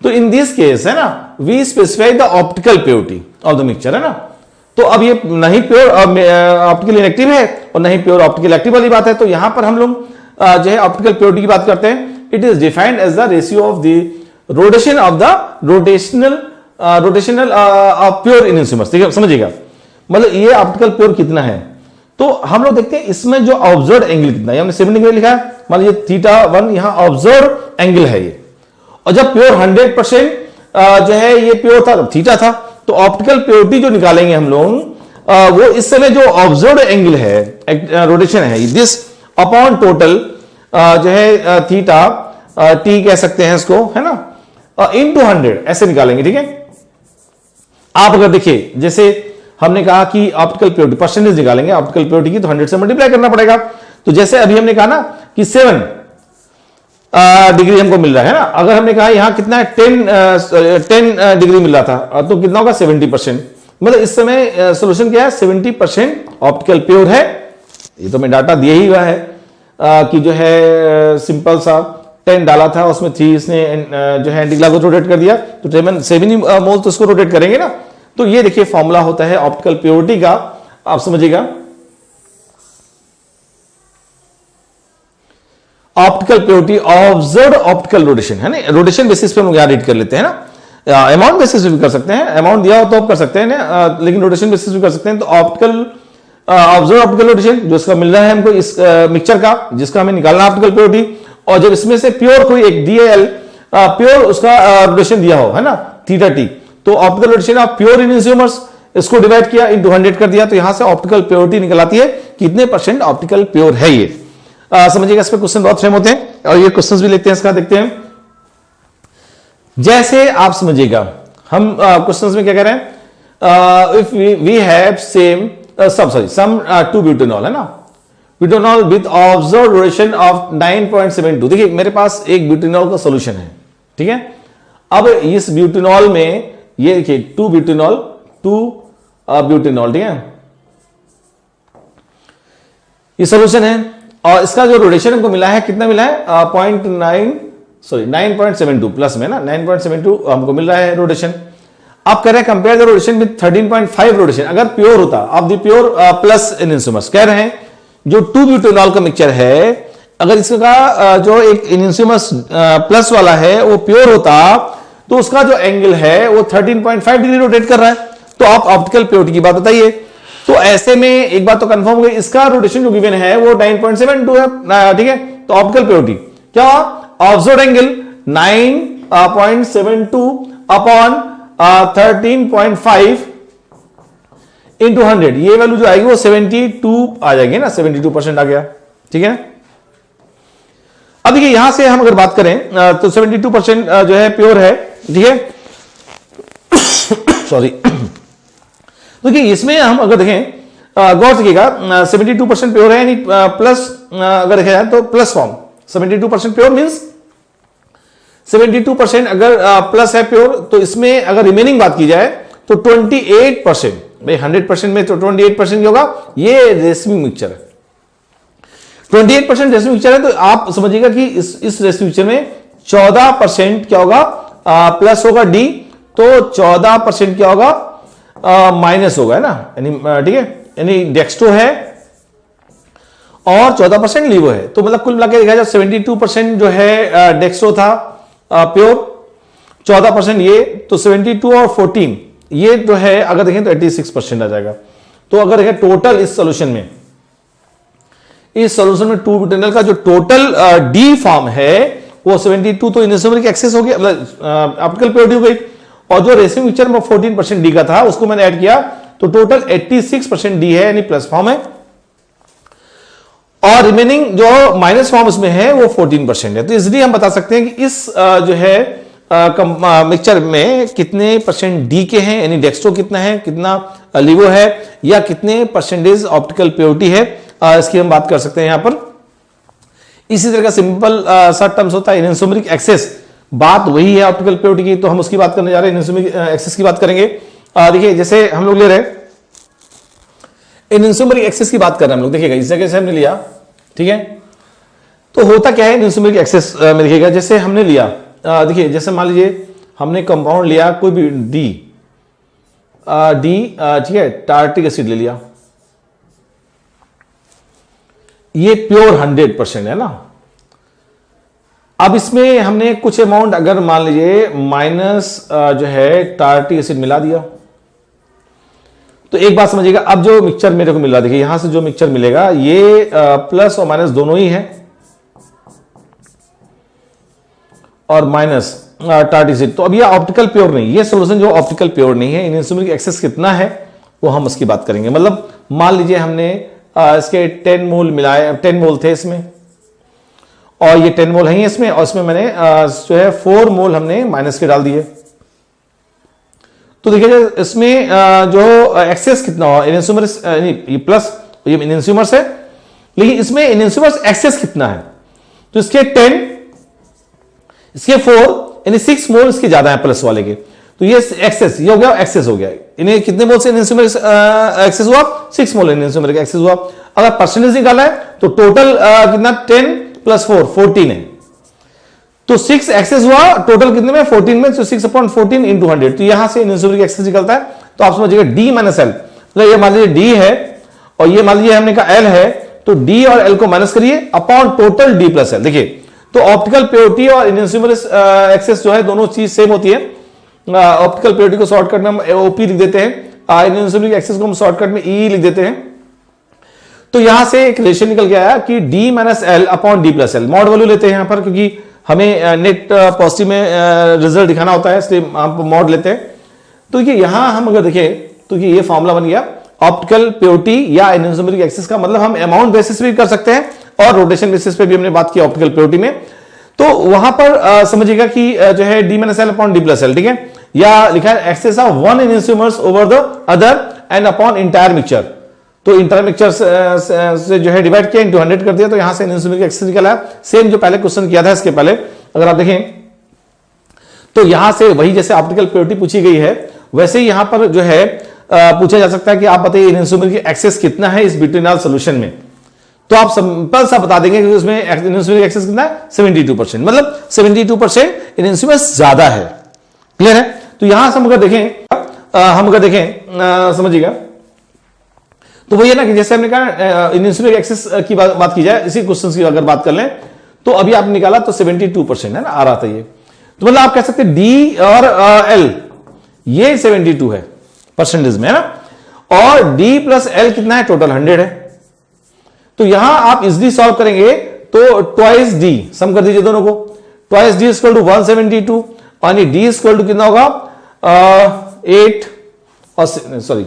तो इन दिस केस है ना we specify the optical purity of the mixture है ना। तो अब ये नहीं प्योर ऑप्टिकल इनएक्टिव है और नहीं प्योर ऑप्टिकल एक्टिव वाली बात है। तो यहां पर हम लोग जो है ऑप्टिकल प्योरिटी की बात करते हैं। It is defined as the ratio of the rotation of the rotational pure inhibitors, ठीक है, समझिएगा, मतलब ये ऑप्टिकल प्योर कितना है। तो हम लोग देखते हैं इसमें जो ऑब्जर्व एंगल कितना है, हमने 70 डिग्री लिखा है, मान लीजिए θ1 यहां ऑब्जर्व एंगल है ये, और जब प्योर 100% जो है ये प्योर था, थीटा था, तो ऑप्टिकल प्योरिटी जो निकालेंगे हम लोग वो इस समय जो ऑब्जर्व एंगल है रोटेशन है दिस अपॉन टोटल जो है थीटा टी कह सकते हैं इसको, है ना, इनटू 100 ऐसे निकालेंगे, ठीक है। आप अगर देखिए जैसे हमने कहा कि ऑप्टिकल प्योरिटी परसेंटेज निकालेंगे ऑप्टिकल प्योरिटी की, तो 100 से मल्टीप्लाई करना पड़ेगा। तो जैसे अभी हमने कहा ना कि 7 डिग्री हमको मिल रहा है ना, अगर हमने कहा यहां कितना है 10 डिग्री मिल रहा था तो कितना होगा 70%, मतलब इस समय सोल्यूशन क्या है 70% ऑप्टिकल प्योर है। ये तो मैं डाटा दिया ही हुआ है कि जो है सिंपल सा 10 डाला था उसमें 3 इसने जो है एंटी क्लॉक को रोटेट कर दिया, तो 7 मोल तो इसको रोटेट करेंगे ना। तो ये देखिए फॉर्मूला होता है ऑप्टिकल प्योरिटी का, आप समझिएगा optical purity observe optical rotation है ना, रोटेशन बेसिस पे हम यहां रीड कर लेते हैं ना, अमाउंट बेसिस पे भी कर सकते हैं, अमाउंट दिया हो तो आप कर सकते हैं ना, लेकिन रोटेशन बेसिस पे कर सकते हैं। तो ऑप्टिकल ऑब्जर्व ऑप्टिकल रोटेशन जो इसका मिल रहा है हमको इस मिक्सचर का, जिसका हमें निकालना ऑप्टिकल प्योरिटी, और जब इसमें से प्योर कोई एक DAL प्योर उसका रोटेशन दिया हो है ना θt, तो optical rotation of pure inhibitors इसको डिवाइड किया इनटू 100 कर दिया, तो यहां से ऑप्टिकल प्योरिटी निकल आती है कितने % ऑप्टिकल प्योर है ये। समझिएगा, इस पे क्वेश्चन बहुत फ्रेम होते हैं और ये क्वेश्चंस भी लेते हैं, इसका देखते हैं। जैसे आप समझिएगा हम क्वेश्चंस में क्या कह रहे हैं, if we have some 2 butanol है ना, butanol with observe rotation of 9.72, देखिए मेरे पास एक ब्यूटेनॉल का सॉल्यूशन है, ठीक है। अब इस ब्यूटेनॉल में ये देखिए 2 ब्यूटेनॉल, ठीक है, ये सॉल्यूशन है और इसका जो रोटेशन हमको मिला है कितना मिला है 9.72 प्लस में ना 9.72 हमको मिल रहा है रोटेशन। आप कह रहे हैं compare the rotation with 13.5 rotation, अगर प्योर होता आप दी प्योर प्लस इनहिबिटर्स कह रहे हैं जो 2 ब्यूटेनॉल का मिक्सचर है, अगर इसका जो एक इनहिबिटर्स प्लस वाला है वो प्योर होता तो उसका जो एंगल है वो 13.5 डिग्री रोटेट कर रहा है। तो आप ऑप्टिकल प्योरिटी की बात बताइए। तो ऐसे में एक बात तो कंफर्म हो गई, इसका रोटेशन जो गिवन है वो 9.72 है, ठीक है। तो ऑप्टिकल प्योरिटी क्या, ऑब्जर्व एंगल 9.72 अपॉन 13.5 इंटू 100, ये वैल्यू जो आएगी वो 72 आ जाएगी ना, 72% आ गया, ठीक है। अब देखिए यहां से हम अगर बात करें तो 72% जो है प्योर है, ठीक है, सॉरी। देखिए इसमें हम अगर देखें गौर से 72% प्योर है, यानी प्लस अगर देखा जाए तो प्लस फॉर्म 72% प्योर मींस 72% अगर प्लस है प्योर, तो इसमें अगर रिमेनिंग बात की जाए तो 28%, भाई 100% में तो 28% ही होगा, ये रेशमी मिक्सचर है, 28% रेशमी मिक्सचर है। तो आप समझिएगा कि इस रेशमी मिक्सचर में 14% क्या होगा प्लस होगा डी, तो 14% क्या होगा माइनस होगा, है ना, यानी ठीक है, यानी डेक्स्ट्रो है और 14% लीवो है। तो मतलब कुल मिलाकर देखा जाए 72% जो है डेक्स्ट्रो था प्योर, 14% ये, तो 72 और 14 ये जो है अगर देखें तो 86% आ जाएगा। तो अगर देखें टोटल इस सॉल्यूशन में 2 ब्यूटेनॉल का जो टोटल डी फॉर्म है वो 72 तो इनहिबिटर एक्सेस हो गया, मतलब ऑप्टिकल प्योरिटी हो गई, और जो रेशमी मिक्सचर में 14% डी का था उसको मैंने ऐड किया तो टोटल 86% डी है, यानी प्लस फॉर्म है, और रिमेनिंग जो माइनस फॉर्म उसमें है वो 14% है। तो इसलिए हम बता सकते हैं कि इस जो है मिक्सचर में कितने % डी के हैं, यानी डेक्स्ट्रो कितना है, कितना लिवो है, या कितने % ऑप्टिकल प्योरिटी है, इसकी हम बात कर सकते हैं यहां पर। इसी तरह का सिंपल सा टर्म्स होता है इनहिबिटोरिक एक्सेस, बात वही है ऑप्टिकल प्योरिटी की, तो हम उसकी बात करने जा रहे हैं, इनहिबिटोरिक एक्सेस की बात करेंगे। देखिए जैसे हम लोग ले रहे हैं एनोसोमरिक एक्सेस की बात कर रहे हैं हम लोग, देखिएगा इस जगह से हमने लिया, ठीक है। तो होता क्या है एनोसोमरिक एक्सेस में, देखिएगा जैसे हमने लिया, देखिए जैसे मान लीजिए हमने कंपाउंड लिया कोई भी डी, ठीक है, टार्टिक एसिड ले लिया, ये प्योर 100% है ना। अब इसमें हमने कुछ अमाउंट अगर मान लीजिए माइनस जो है टार्टिक एसिड मिला दिया, तो एक बात समझिएगा, अब जो मिक्सचर मेरे को मिल रहा है, देखिए यहां से जो मिक्सचर मिलेगा ये प्लस और माइनस दोनों ही है, और माइनस टार्टिक एसिड, तो अब ये ऑप्टिकल प्योर नहीं, ये सॉल्यूशन जो ऑप्टिकल प्योर नहीं है। एनोसोमरिक एक्सेस कितना है वो हम उसकी बात करेंगे। मतलब मान लीजिए हमने इसके 10 मोल मिलाए, 10 मोल थे इसमें, और ये 10 मोल है इसमें, और इसमें मैंने जो है 4 मोल हमने माइनस के डाल दिए। तो देखिए इसमें जो एक्सेस कितना हो, एनोसोमर्स ये प्लस, ये एनोसोमर्स है, लेकिन इसमें एनोसोमर्स एक्सेस कितना है, तो इसके 10, इसके 4, यानी 6 मोल इसके ज्यादा है प्लस वाले के, तो ये एक्सेस, ये हो गया एक्सेस हो गया। इन्हें कितने मोल से एनोसोमरिक एक्सेस हुआ, 6 मोल एनोसोमरिक एक्सेस हुआ। अगर परसेंटेज निकाला है तो टोटल कितना, 10 + 4 14 है, तो 6 एक्सेस हुआ टोटल कितने में, 14 में, तो 6/14 × 100, तो यहां से एनोसोमरिक एक्सेस निकलता है। तो आप समझिएगा D - L, मतलब ये मान लीजिए D है और ये मान लीजिए हमने कहा L है, तो D और L को माइनस करिए अपॉन टोटल D + L। देखिए तो ऑप्टिकल प्योरिटी और एनोसोमरिक एक्सेस जो है दोनों चीज सेम होती है। ऑप्टिकल प्योरिटी को शॉर्टकट में हम OP लिख देते हैं, एनोसोमरिक एक्सेस को हम शॉर्टकट में E लिख देते हैं। तो यहां से एक रेशियो निकल के आया कि D - L upon D + L, mod value लेते हैं यहां पर, क्योंकि हमें नेट पॉजिटिव में रिजल्ट दिखाना होता है, इसलिए हम मॉड लेते हैं। तो ये यहां हम अगर देखें तो ये फॉर्मूला बन गया ऑप्टिकल प्योरिटी या एनोसोमरिक एक्सेस का, मतलब हम अमाउंट बेसिस पे भी कर सकते हैं और रोटेशन बेसिस पे भी हमने बात की ऑप्टिकल प्योरिटी में। तो वहां पर समझिएगा कि जो है D - L upon D + L, ठीक है, या लिखा है excess of one enantiomers over the other and upon entire mixture, तो इंटर मिक्सचर से जो है डिवाइड किया, इंटू 100 कर दिया, तो यहां से एनोसोमरिक एक्सेस निकला। सेम जो पहले क्वेश्चन किया था इसके पहले अगर आप देखें तो यहां से वही जैसे ऑप्टिकल प्योरिटी पूछी गई है वैसे ही यहां पर जो है पूछा जा सकता है कि आप बताइए एनोसोमरिक एक्सेस कितना है इस ब्यूटेनॉल सॉल्यूशन में, तो आप सिंपल सा बता देंगे कि उसमें एनोसोमरिक एक्सेस कितना है, 72%, मतलब 72% एनोसोमर्स ज्यादा है। क्लियर है। तो यहां से हम अगर देखें समझिएगा, तो वही है ना कि जैसे हमने कहा एनोसोमरिक एक्सेस की बात की जाए, इसी क्वेश्चन की अगर बात कर लें तो अभी आपने निकाला तो 72% है ना, आ रहा था ये, तो मतलब आप कह सकते हैं D और L ये 72 है परसेंटेज में, है ना, और D + L कितना है, टोटल 100 है। तो यहां आप इजिली सॉल्व करेंगे तो ट्वाइस D सम कर दीजिए दोनों को, ट्वाइस D = 172, यानी D = कितना होगा 8 और सॉरी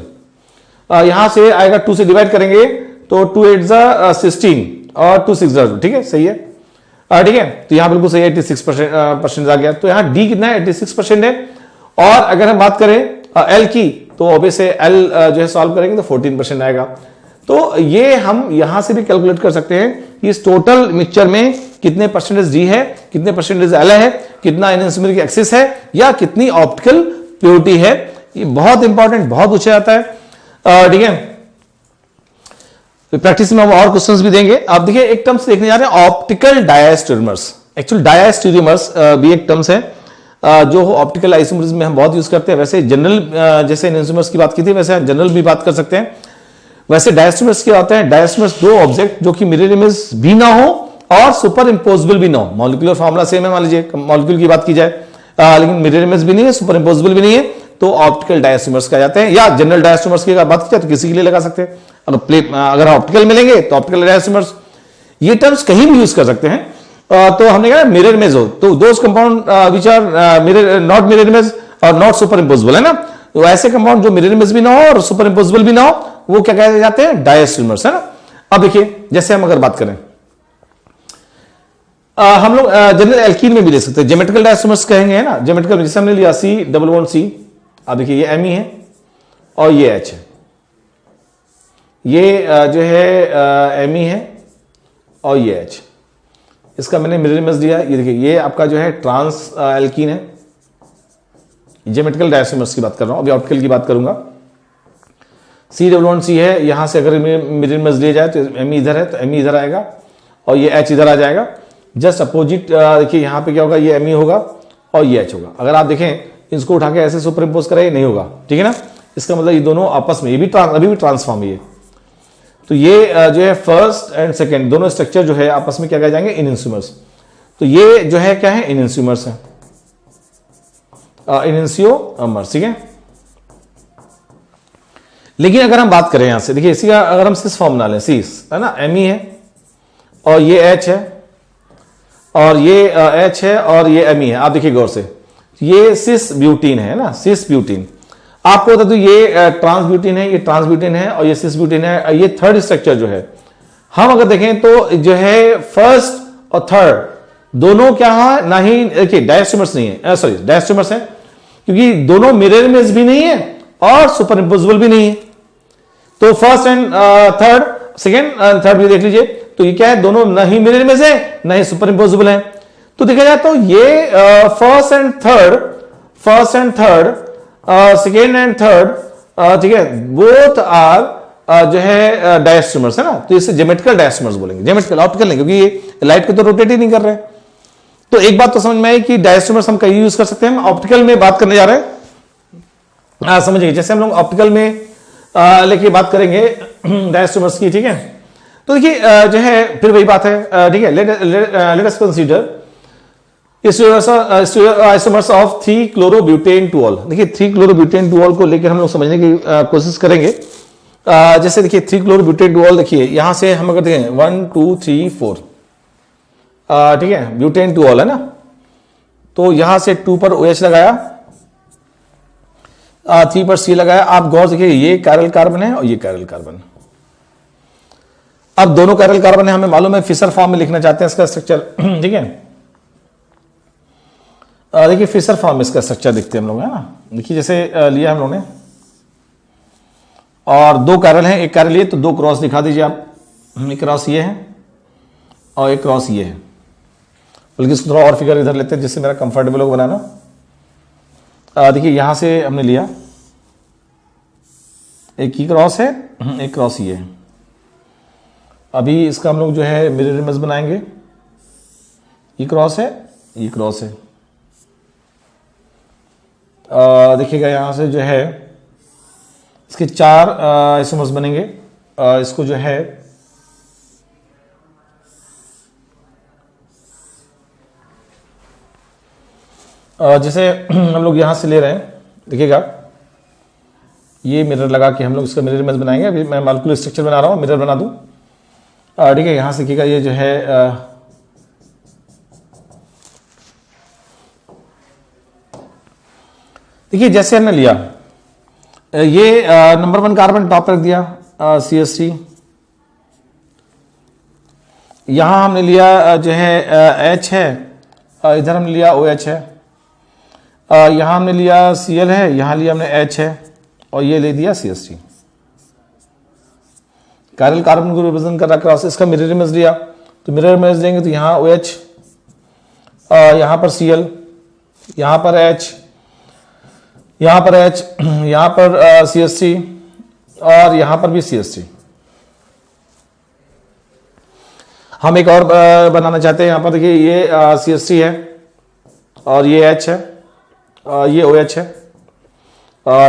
यहां से आएगा 2 से डिवाइड करेंगे तो 2 8 = 16 और 2 6 = 2, ठीक है, सही है, ठीक है। तो यहां बिल्कुल सही है, 86% आ गया। तो यहां D कितना है, 86% है। और अगर हम बात करें L की तो ऑब्वियस है L जो है सॉल्व करेंगे तो 14% आएगा। तो ये हम यहां से भी कैलकुलेट कर सकते हैं कि इस टोटल मिक्सचर में कितने परसेंटेज D है, कितने परसेंटेज L है, कितना एनोसोमरिक एक्सेस है, या कितनी ऑप्टिकल प्योरिटी है। ये बहुत इंपॉर्टेंट, बहुत पूछा जाता है, ठीक है। प्रैक्टिस में हम और क्वेश्चंस भी देंगे। आप देखिए एक टर्म्स देखने जा रहे हैं ऑप्टिकल डायस्टेरियोमर्स। एक्चुअली डायस्टेरियोमर्स भी एक टर्म्स है जो ऑप्टिकल आइसोमर्स में हम बहुत यूज करते हैं। वैसे जनरल जैसे एनोसोमर्स की बात की थी वैसे जनरल भी बात कर सकते हैं। वैसे डायस्टेरियोमर्स क्या होते हैं, डायस्टेरियोमर्स दो ऑब्जेक्ट जो कि मिरर इमेज भी ना हो और सुपर इंपोजेबल भी ना हो। मॉलिक्यूलर फॉर्मूला सेम है, मान लीजिए मॉलिक्यूल की बात की जाए लेकिन मिरर इमेज भी नहीं है, सुपर इंपोजेबल भी नहीं है, तो ऑप्टिकल डायस्टेरियोमर्स कहा जाते हैं। या जनरल डायस्टेरियोमर्स की बात की जाए तो किसी के लिए लगा सकते हैं। अगर ऑप्टिकल मिलेंगे तो ऑप्टिकल डायस्टेरियोमर्स, ये टर्म्स कहीं भी यूज कर सकते हैं। तो हमने कहा मिरर इमेज हो तो those compound which are mirror not mirror image और नॉट सुपर इंपोजेबल, है ना। तो ऐसे कंपाउंड जो मिरर इमेज भी ना हो और सुपर इंपोजेबल भी ना हो वो क्या कहे जाते हैं, डायस्टेरियोमर्स, है ना। अब देखिए जैसे हम अगर बात करें हम लोग जनरल एल्कीन में भी ले सकते हैं, ज्योमेट्रिकल डायस्टेरियोमर्स कहेंगे, है ना। ज्योमेट्रिकल जैसे हमने लिया C डबल बॉन्ड C, अब देखिए ये Me है और ये H है, ये जो है Me है और ये H, इसका मैंने मिरर इमेज दिया। ये देखिए ये आपका जो है ट्रांस एल्कीन है ज्योमेट्रिकल डायस्ट्रोमर्स की बात कर रहा हूं, अभी ऑप्टिकल की बात करूंगा। C है, यहां से अगर मिरर इमेज लिए जाए तो Me इधर है तो Me इधर आएगा और ये H इधर आ जाएगा। जस्ट अपोजिट देखिए यहां पे क्या होगा, ये Me होगा और ये H होगा। अगर आप देखें इसको उठा के ऐसे सुपर इम्पोज करें नहीं होगा, ठीक है ना। इसका मतलब ये दोनों आपस में, ये भी अभी भी ट्रांसफॉर्म है। तो ये जो है फर्स्ट एंड सेकेंड दोनों स्ट्रक्चर जो है आपस में क्या कहे जाएंगे, इनइंस्यूमर्स। तो ये जो है क्या है, इनइंस्यूमर्स है, इनइंस्यूमर्स, ठीक है। लेकिन अगर हम बात करें यहां से, देखिए इसी का अगर हम सिस फॉर्म बना लें, सिस है ना, Me है और ये H है और ये H है और ये Me है। आप देखिए गौर से, ये सिस ब्यूटीन है ना, सिस ब्यूटीन। आपको बता दूं ये ट्रांस ब्यूटीन है, ये ट्रांस ब्यूटीन है और ये सिस ब्यूटीन है। ये थर्ड स्ट्रक्चर जो है, हम अगर देखें तो जो है फर्स्ट और थर्ड दोनों क्या है, ना ही देखिए डायस्ट्रोमर्स नहीं है, सॉरी डायस्ट्रोमर्स है, क्योंकि दोनों मिरर इमेज भी नहीं है और सुपर इम्पोजिबल भी नहीं है। तो first and third, second and third भी देख लीजिए, तो ये क्या है, दोनों ना ही मिरर इमेज है ना ही सुपर इम्पोजिबल है। तो देखा जाए तो ये first and third, second and third, ठीक है, बोथ आर जो है डायस्ट्रोमर्स है ना। तो इसे ज्योमेट्रिकल डायस्ट्रोमर्स बोलेंगे, ज्योमेट्रिकल, ऑप्टिकल नहीं, क्योंकि ये लाइट को तो रोटेट ही नहीं कर रहे। तो एक बात तो समझ में आई कि डायस्ट्रोमर्स हम कहीं यूज कर सकते हैं, हम ऑप्टिकल में बात करने जा रहे हैं। समझिए, जैसे हम लोग ऑप्टिकल में लेके बात करेंगे डायस्ट्रोमर्स की, ठीक है। तो देखिए जो है फिर वही बात है, ठीक है। Let us consider isomers of 3-chlorobutanediol। देखिए 3-chlorobutanediol को लेकर हम लोग समझने की कोशिश करेंगे। जैसे देखिए 3-chlorobutanediol, देखिए यहां से हम अगर देखें 1 2 3 4, ठीक है, ब्यूटेनडियोल है ना। तो यहां से 2 पर OH लगाया, 3 पर C लगाया। आप गौर देखिए ये कायरल कार्बन है और ये कायरल कार्बन। अब दोनों कायरल कार्बन है, हमें मालूम है, फिशर फॉर्म में लिखना चाहते हैं इसका स्ट्रक्चर, ठीक है। देखिए फिशर फॉर्म में इसका स्ट्रक्चर देखते हैं हम लोग, है ना। देखिए जैसे लिया हम लोगों ने और 2 कायरल हैं, एक कायरल लिए तो 2 क्रॉस दिखा दीजिए आप। एक क्रॉस ये है और एक क्रॉस ये है, बल्कि इसको थोड़ा और फिगर इधर लेते हैं जिससे मेरा कंफर्टेबल हो बनाना। देखिए यहां से हमने लिया, एक ही क्रॉस है, एक क्रॉस ये है। अभी इसका हम लोग जो है मिरर इमेज बनाएंगे। ये क्रॉस है, ये क्रॉस है। देखिएगा यहां से जो है इसके 4 आइसोमर्स बनेंगे। इसको जो है जैसे हम लोग यहां से ले रहे हैं, देखिएगा ये मिरर लगा के हम लोग इसका मिरर इमेज बनाएंगे। अभी मैं मॉलिक्यूलर स्ट्रक्चर बना रहा हूं, मिरर बना दूं, ठीक है। यहां से देखिएगा ये जो है देखिए जैसे हमने लिया, ये नंबर 1 कार्बन टॉप रख दिया, CH3। यहां हमने लिया जो है H है, इधर हमने लिया OH है। यहां हमने लिया Cl है, यहां लिया हमने H है और ये ले दिया CH3। कायरल कार्बन को रिप्रेजेंट कर रहा क्रॉस। इसका मिरर इमेज लिया, तो मिरर इमेज लेंगे तो यहां OH, यहां पर Cl, यहां पर H, यहां पर H, यहां पर CH3 और यहां पर भी CH3। हम एक और बनाना चाहते हैं। यहां पर देखिए ये CH3 है और ये H है, ये OH है,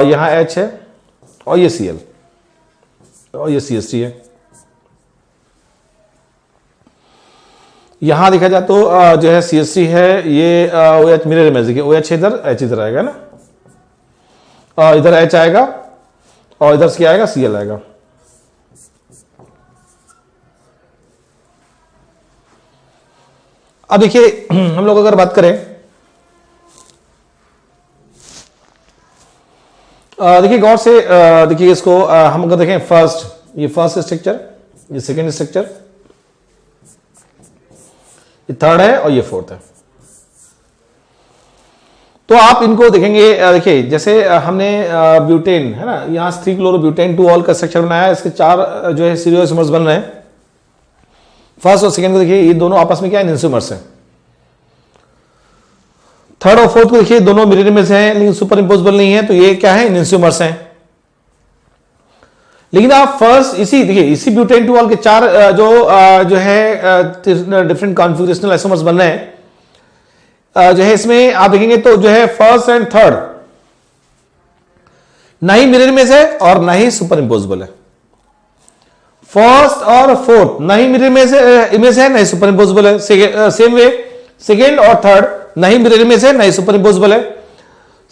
यहां H है और ये Cl और ये CH3 है। यहां देखा जाए तो जो है CH3 है, ये OH मिरर इमेज, देखिए OH इधर, H इधर आएगा ना, इधर H आएगा और इधर क्या आएगा, Cl आएगा। अब देखिए हम लोग अगर बात करें, देखिए गौर से, देखिए इसको हम अगर देखें फर्स्ट, ये फर्स्ट स्ट्रक्चर, ये सेकंड स्ट्रक्चर, ये थर्ड है और ये फोर्थ है। तो आप इनको देखेंगे, देखिए जैसे हमने ब्यूटेन है ना, यहां 3-chlorobutanediol का स्ट्रक्चर बनाया। इसके 4 जो है स्टीरियोइसोमर्स बन रहे हैं। फर्स्ट और सेकंड को देखिए, ये दोनों आपस में क्या है, इनइंसोमर्स है। थर्ड और फोर्थ को देखिए दोनों मिरर इमेज हैं लेकिन सुपर इंपोजेबल नहीं है, तो ये क्या है, इनएंसियोमर्स हैं। लेकिन आप फर्स्ट इसी देखिए इसी ब्यूटेन टू ऑल के चार जो है डिफरेंट कॉन्फ़िगरेशनल आइसोमर्स बन रहे हैं, जो है इसमें आप देखेंगे तो जो है फर्स्ट एंड थर्ड ना ही मिरर इमेज है और ना ही सुपर इंपोजेबल है। फर्स्ट और फोर्थ ना ही मिरर इमेज है ना ही सुपर इंपोजेबल है। सेम वे सेकेंड और थर्ड ना ही मिरर इमेज है ना ही सुपर इंपोजेबल है।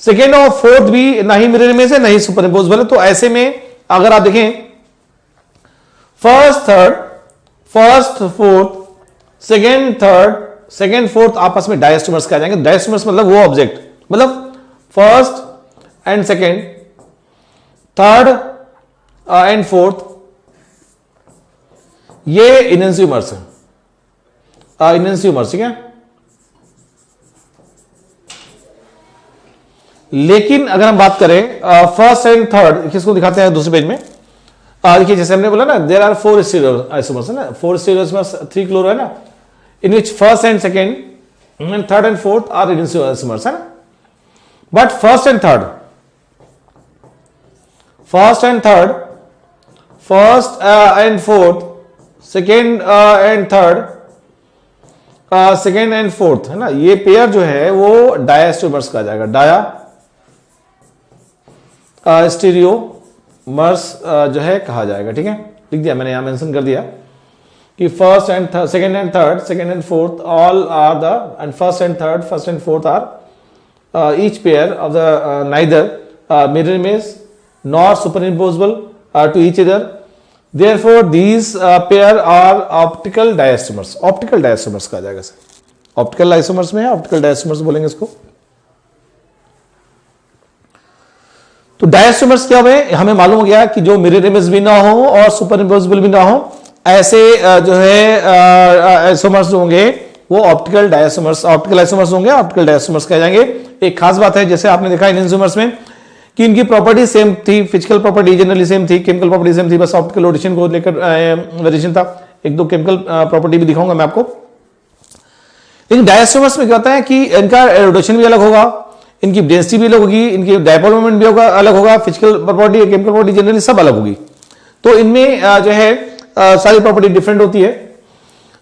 सेकेंड और फोर्थ भी ना ही मिरर इमेज है ना ही सुपर इंपोजेबल है। तो ऐसे में अगर आप देखें first third, first fourth, second third, second fourth आपस में डायस्टोमर्स कहा जाएंगे। डायस्टोमर्स मतलब वो ऑब्जेक्ट, मतलब first and second, third and fourth, ये इनएंसियोमर्स है। इनएंसियोमर्स, ठीक है। लेकिन अगर हम बात करें फर्स्ट एंड थर्ड, किसको दिखाते हैं दूसरे पेज में, देखिए जैसे हमने बोला ना देयर आर 4 स्टीरियो आइसोमर्स है ना, 4 स्टीरियो आइसोमर्स, 3 क्लोरो है ना, in which first and second and third and fourth are isomers है ना। But first and third, first and third, first and fourth, second and third, second and fourth है ना, ये pair जो है वो डायस्टोमर्स कहा जाएगा। डाया स्टीरियोमर्स जो है कहा जाएगा, ठीक है। लिख दिया मैंने, यहां मेंशन कर दिया कि first and second and third, second and fourth all are the, and first and third, first and fourth are each pair of the neither mirror image nor superimposable to each other, therefore these pair are optical diastomers। Optical diastereomers कहा जाएगा इसे। Optical isomers में है, optical डायस्टोमर्स बोलेंगे इसको। तो डायस्टोमर्स क्या हुए, हमें मालूम हो गया कि जो मिरर इमेज भी ना हो और सुपर इम्पोजेबल भी ना हो, ऐसे जो है आइसोमर्स होंगे वो ऑप्टिकल डायस्टोमर्स, ऑप्टिकल आइसोमर्स होंगे, ऑप्टिकल डायस्टोमर्स कहे जाएंगे। एक खास बात है, जैसे आपने देखा इनएंसियोमर्स में कि इनकी प्रॉपर्टी सेम थी, फिजिकल प्रॉपर्टी जनरली सेम थी, केमिकल प्रॉपर्टी सेम थी, बस ऑप्टिकल रोटेशन को लेकर वेरिएशन था। एक दो केमिकल प्रॉपर्टी भी दिखाऊंगा मैं आपको। लेकिन डायस्टोमर्स में क्या होता है कि इनका रोटेशन भी अलग होगा, इनकी डेंसिटी भी अलग होगी, इनकी डायपोल मोमेंट भी होगा, अलग होगा, physical property, chemical property generally सब अलग होगी। तो इनमें जो है सारी प्रॉपर्टी डिफरेंट होती है।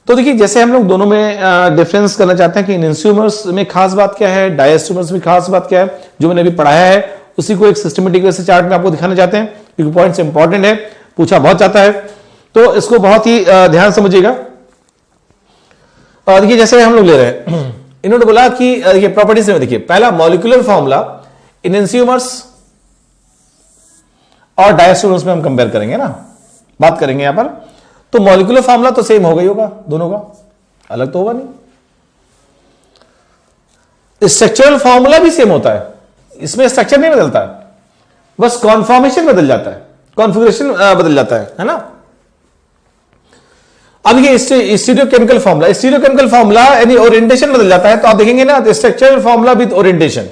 तो देखिए जैसे हम लोग दोनों में डिफरेंस करना चाहते हैं कि इनएंसियोमर्स में खास बात क्या है, डायस्टोमर्स में खास बात क्या है, जो मैंने अभी पढ़ाया है उसी को एक सिस्टमेटिक वे से चार्ट में आपको दिखाना चाहते हैं, क्योंकि पॉइंट्स इंपॉर्टेंट है, पूछा बहुत जाता है, तो इसको बहुत ही ध्यान समझिएगा। देखिए जैसे हम लोग ले रहे हैं, इन्होंने बोला कि ये प्रॉपर्टीज में देखिए, पहला मॉलिक्यूलर फॉर्मूला इनएंसियोमर्स और डायस्टोमर्स में हम कंपेयर करेंगे ना, बात करेंगे यहां पर। तो मॉलिक्यूलर फॉर्मूला तो सेम होगा ही होगा, दोनों का अलग तो होगा नहीं। स्ट्रक्चरल फॉर्मूला भी सेम होता है, इसमें स्ट्रक्चर नहीं बदलता है, बस कॉन्फॉर्मेशन बदल जाता है, कॉन्फ़िगरेशन बदल जाता है ना। अब ये स्टीरियोकेमिकल फॉर्मूला, स्टीरियोकेमिकल फॉर्मूला यानी ओरिएंटेशन बदल जाता है। तो आप देखेंगे ना स्ट्रक्चरल फॉर्मूला विद ओरिएंटेशन,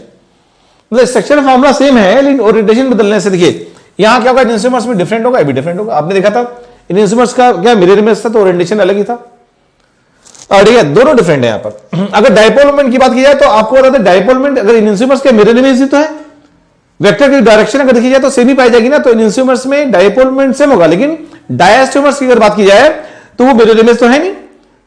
मतलब स्ट्रक्चरल फॉर्मूला सेम है लेकिन ओरिएंटेशन बदलने से देखिए यहां क्या होगा, इनएंसियोमर्स में डिफरेंट होगा, ये भी डिफरेंट होगा। आपने देखा था इनएंसियोमर्स का क्या मिरर इमेज था तो ओरिएंटेशन अलग ही था, और ठीक है दोनों डिफरेंट है यहां पर। अगर डायपोल मोमेंट की बात की जाए तो आपको बता दें डायपोल मोमेंट अगर इनएंसियोमर्स के मिरर इमेज ही तो है, वेक्टर की डायरेक्शन अगर देखी जाए तो सेम ही पाई जाएगी ना। तो इनएंसियोमर्स में डायपोल मोमेंट सेम होगा, लेकिन डायस्टोमर्स की अगर बात की जाए तो वो मिरर इमेज तो है नहीं,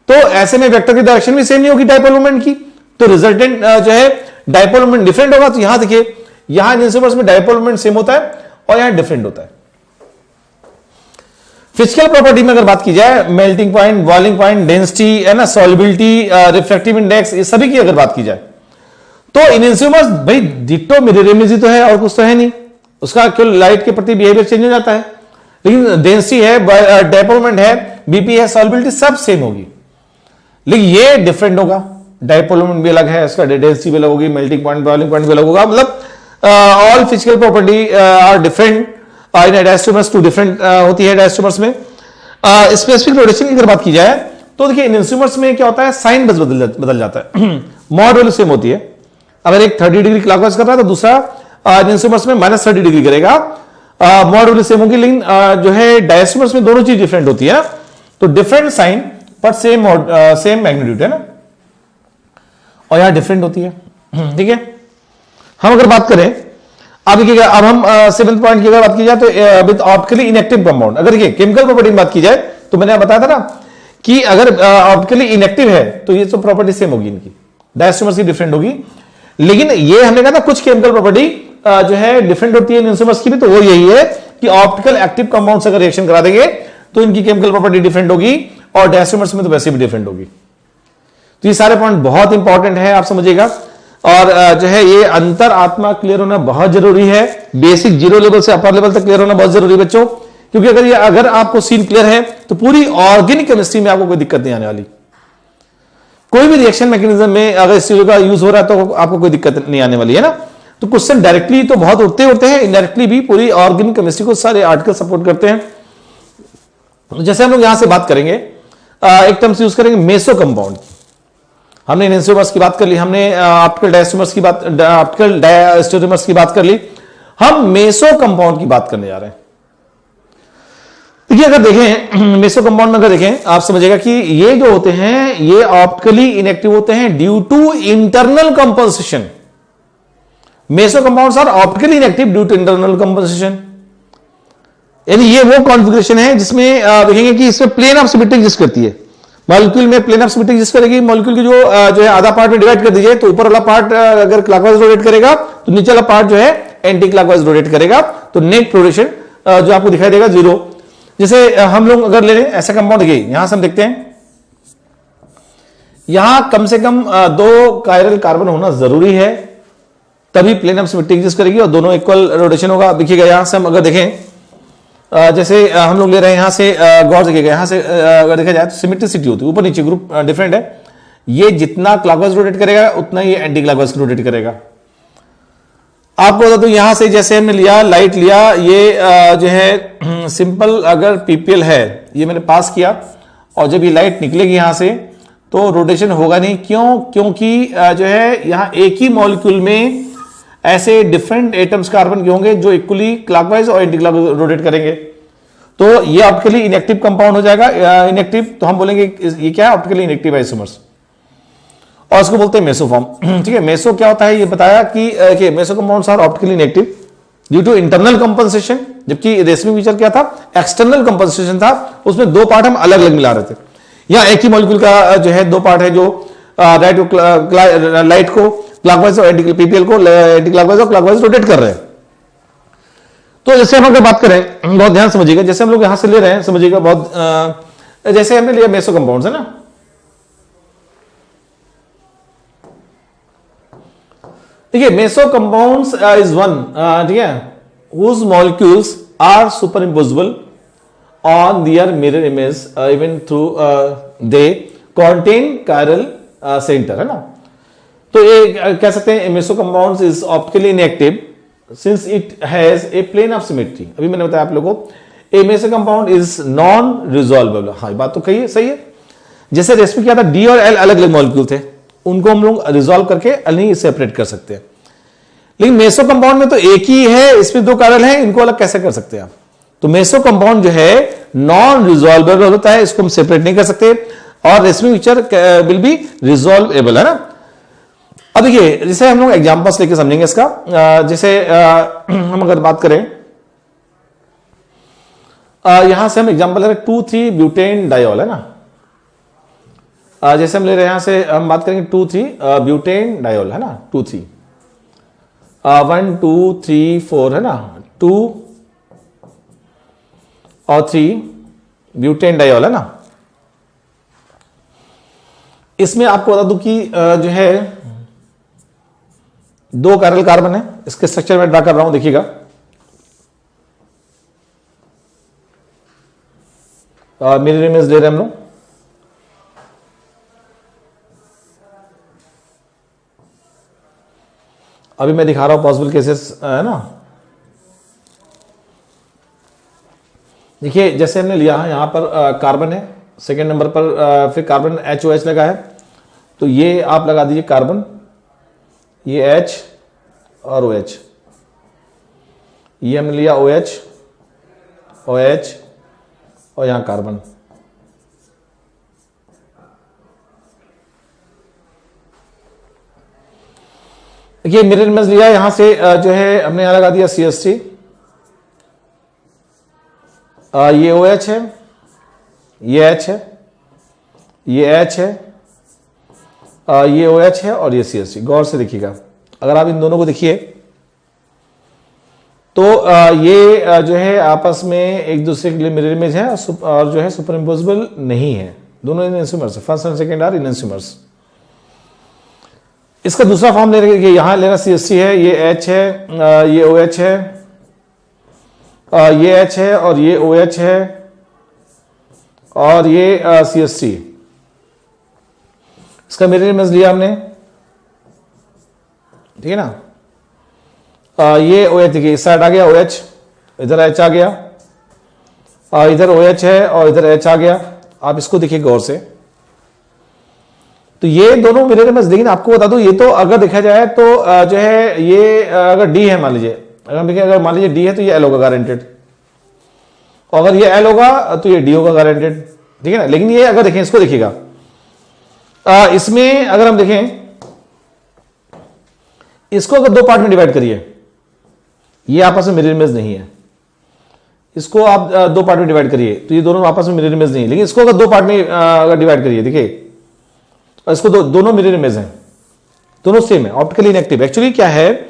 तो ऐसे में वेक्टर की डायरेक्शन भी सेम नहीं होगी डायपोल मोमेंट की, तो रिजल्टेंट जो है डायपोल मोमेंट डिफरेंट होगा। तो यहां देखिए यहां इनएंसियोमर्स में डायपोल मोमेंट सेम होता है और यहां डिफरेंट होता है। फिजिकल प्रॉपर्टी में अगर बात की जाए, melting point, boiling point, density है ना, सॉल्युबिलिटी, रिफ्रैक्टिव इंडेक्स, ये सभी की अगर बात की जाए तो इनएंसियोमर्स भाई डिट्टो मिरर इमेज ही तो है और कुछ तो है नहीं, उसका केवल लाइट के प्रति बिहेवियर चेंज हो जाता है, लेकिन डेंसिटी है, डायपोल मोमेंट है, बीपी है, सॉल्युबिलिटी सब सेम होगी, लेकिन ये डिफरेंट होगा। डायपोल मोमेंट भी अलग है, इसका डेंसिटी भी अलग होगी, मेल्टिंग पॉइंट, बॉइलिंग पॉइंट भी अलग होगा, मतलब all physical property are different in diastereomers to different होती है डायस्टोमर्स में। स्पेसिफिक रोटेशन की अगर बात की जाए तो देखिए इनएंसियोमर्स में क्या होता है, साइन बस बदल जाता है, मॉड वैल्यू सेम होती है। अगर एक 30 डिग्री क्लॉकवाइज कर रहा है तो दूसरा इनएंसियोमर्स में -30 डिग्री करेगा, मॉड वैल्यू सेम होगी, लेकिन जो है डायस्टोमर्स में दोनों चीज डिफरेंट होती है, तो डिफरेंट साइन पर सेम मैग्नीट्यूड है ना, और यहां डिफरेंट होती है। ठीक है। हम अगर बात करें अब देखिएगा, अब हम 7th पॉइंट की अगर बात की जाए तो विद ऑप्टिकली इनएक्टिव कंपाउंड, अगर देखिए केमिकल प्रॉपर्टी की बात की जाए तो मैंने बताया था ना कि अगर ऑप्टिकली इनएक्टिव है तो ये तो प्रॉपर्टी सेम होगी, इनकी डायस्टोमर्स की डिफरेंट होगी, लेकिन ये हमने कहा था कुछ केमिकल प्रॉपर्टी जो है डिफरेंट होती है एंजाइम्स की भी, तो वो यही है कि ऑप्टिकल एक्टिव कंपाउंड से अगर रिएक्शन करा देंगे तो इनकी केमिकल प्रॉपर्टी डिफरेंट होगी और डायस्टोमर्स में तो वैसे भी डिफरेंट होगी। तो ये सारे पॉइंट बहुत इंपॉर्टेंट है, आप समझिएगा। और जो है ये अंतर आत्मा क्लियर होना बहुत जरूरी है, बेसिक जीरो लेवल से अपर लेवल तक क्लियर होना बहुत जरूरी है बच्चों, क्योंकि अगर आपको सीन क्लियर है तो पूरी ऑर्गेनिक केमिस्ट्री में आपको कोई दिक्कत नहीं आने वाली। कोई भी रिएक्शन मैकेनिज्म में अगर इस चीजों का यूज हो रहा है तो आपको कोई दिक्कत नहीं आने वाली है ना। तो क्वेश्चन डायरेक्टली तो बहुत उठते होते हैं, इनडायरेक्टली भी पूरी ऑर्गेनिक केमिस्ट्री को सारे आर्टिकल सपोर्ट करते हैं। जैसे हम लोग यहां से बात करेंगे, एक टर्म्स यूज करेंगे मेसो कंपाउंड। हमने एंजाइम्स की बात कर ली, हमने ऑप्टिकल डायस्टोमर्स की बात, ऑप्टिकल डायस्टोमर्स की बात कर ली, हम मेसो कंपाउंड की बात करने जा रहे हैं। देखिए अगर देखें मेसो कंपाउंड में अगर देखें आप समझिएगा कि ये जो होते हैं ये ऑप्टिकली इनएक्टिव होते हैं due to internal compensation. Meso compounds are optically inactive due to internal compensation, यानी ये वो कॉन्फ़िगरेशन है जिसमें देखेंगे कि इसमें प्लेन ऑफ सिमेट्री एग्जिस्ट करती है। मॉलिक्यूल में प्लेन ऑफ सिमेट्री एग्जिस्ट करेगी, मॉलिक्यूल की जो है आधा पार्ट में डिवाइड कर दीजिए तो ऊपर वाला पार्ट अगर क्लॉकवाइज रोटेट करेगा तो नीचे वाला पार्ट जो है एंटी क्लॉकवाइज रोटेट करेगा, तो नेट रोटेशन जो आपको दिखाई देगा जीरो। जैसे हम लोग अगर ले लें ऐसा कंपाउंड, देखिए यहां से हम देखते हैं यहां कम से कम 2 कायरल कार्बन होना जरूरी है, तभी प्लेन ऑफ सिमेट्री एग्जिस्ट करेगी और दोनों इक्वल रोटेशन होगा। देखिएगा यहां से हम अगर देखें, जैसे हम लोग ले रहे हैं यहां से गौर देखिएगा, यहां से अगर देखा जाए तो सिमेट्रिसिटी होती है, ऊपर नीचे ग्रुप डिफरेंट है, ये जितना क्लॉकवाइज रोटेट करेगा उतना ही एंटी क्लॉकवाइज रोटेट करेगा। आपको बता दूं यहां से जैसे हमने लिया लाइट लिया, ये जो है सिंपल अगर पीपीएल है ये मैंने पास किया और जब ये लाइट निकलेगी यहां से तो रोटेशन होगा नहीं, क्यों? क्योंकि जो है यहां एक ही मॉलिक्यूल में ऐसे डिफरेंट एटम्स कार्बन के होंगे जो इक्वली क्लॉकवाइज और एंटी क्लॉकवाइज रोटेट करेंगे, तो ये ऑप्टिकली इनएक्टिव कंपाउंड हो जाएगा। इनएक्टिव तो हम बोलेंगे ये क्या है, ऑप्टिकली इनएक्टिव आइसोमर्स, और इसको बोलते हैं मेसोफॉर्म। ठीक है, मेसो क्या होता है ये बताया कि meso compounds are optically inactive due to internal compensation, जबकि रेशमी फीचर क्या था, एक्सटर्नल कंपनसेशन था, उसमें 2 पार्ट हम अलग अलग मिला रहे थे। यहां एक ही मॉलिक्यूल का जो है 2 पार्ट है, जो लाइट को क्लॉकवाइज और एंटी पीपीएल को एंटी क्लॉकवाइज और क्लॉकवाइज रोटेट कर रहे हैं। तो जैसे हम अगर बात करें, बहुत ध्यान समझिएगा, जैसे हम लोग यहां से ले रहे हैं समझिएगा बहुत, जैसे हमने लिया मेसो कंपाउंड्स है ना, देखिए मेसो कंपाउंड्स इज वन, ठीक है, whose molecules are super imposable on their mirror image even though they contain chiral centre, है ना। तो ये कह सकते हैं meso compounds is optically inactive since it has a plane of symmetry. अभी मैंने बताया आप लोगों को, a meso compound is non resolvable. हाँ ये बात तो कही है, सही है। जैसे रेशमी क्या था, डी और एल अलग अलग मॉलिक्यूल थे, उनको हम लोग रिजॉल्व करके नहीं सेपरेट कर सकते हैं, लेकिन मेसो कंपाउंड में तो एक ही है, इसमें 2 कारल हैं, इनको अलग कैसे कर सकते हैं आप। तो मेसो कंपाउंड जो है नॉन रिजॉल्वेबल होता है, इसको हम सेपरेट नहीं कर सकते, और रेशमी फीचर विल बी रिजॉल्वेबल, है ना। अब देखिए जैसे हम लोग एग्जांपल्स लेके समझेंगे इसका, जैसे हम अगर बात करें यहां से हम एग्जांपल ले रहे हैं 2,3 ब्यूटेन डायोल, है ना। जैसे हम ले रहे हैं यहां से हम बात करेंगे 2,3 ब्यूटेन डायोल, है ना, 2,3 1 2 3 4, है ना, 2 और 3 ब्यूटेन डायोल, है ना। इसमें आपको बता दूं कि जो है 2 कायरल कार्बन है, इसके स्ट्रक्चर में ड्रा कर रहा हूं, देखिएगा। मिरर इमेज ले रहे हैं हम लोग, अभी मैं दिखा रहा हूं पॉसिबल केसेस, है ना। देखिए जैसे हमने लिया है यहां पर कार्बन है, सेकेंड नंबर पर फिर कार्बन HOH लगा है, तो ये आप लगा दीजिए कार्बन, ये H और OH, ये हमने लिया OH OH और यहां कार्बन। देखिए मिरर इमेज लिया, यहां से जो है हमने यहां लगा दिया CST, ये OH है, ये H है, ये H है, ये OH है और ये CST। गौर से देखिएगा, अगर आप इन दोनों को देखिए तो ये जो है आपस में एक दूसरे के लिए मिरर इमेज है और जो है सुपर इम्पोजेबल नहीं है। दोनों इनएंसिमर्स, फर्स्ट एंड सेकंड आर इनएंसिमर्स। इसका दूसरा फॉर्म ले रहे, यहां लेना CST है, ये H है, ये OH है, ये H है और ये OH है और ये CST। इसका मिरर इमेज लिया हमने, ठीक है ना। ये OH देखिए, इस साइड आ गया OH, इधर H आ गया, इधर OH है और इधर H आ गया। आप इसको देखिए गौर से, तो ये दोनों मिरर इमेज। लेकिन आपको बता दूं, ये तो अगर देखा जाए तो जो है ये अगर D है, मान लीजिए, अगर मान लीजिए D है तो ये L होगा गारंटेड, और अगर ये L होगा तो ये D होगा गारंटेड, ठीक है ना। लेकिन ये अगर देखें, इसको देखिएगा, इसमें अगर हम देखें, इसको अगर दो पार्ट में डिवाइड करिए, ये आपस में मिरर इमेज नहीं है। इसको आप दो पार्ट में डिवाइड करिए तो ये दोनों आपस में मिरर इमेज नहीं है। लेकिन इसको अगर दो पार्ट में अगर डिवाइड करिए, देखिए, और इसको दोनों मिरर इमेज हैं, दोनों सेम है, ऑप्टिकली इनएक्टिव। एक्चुअली क्या है,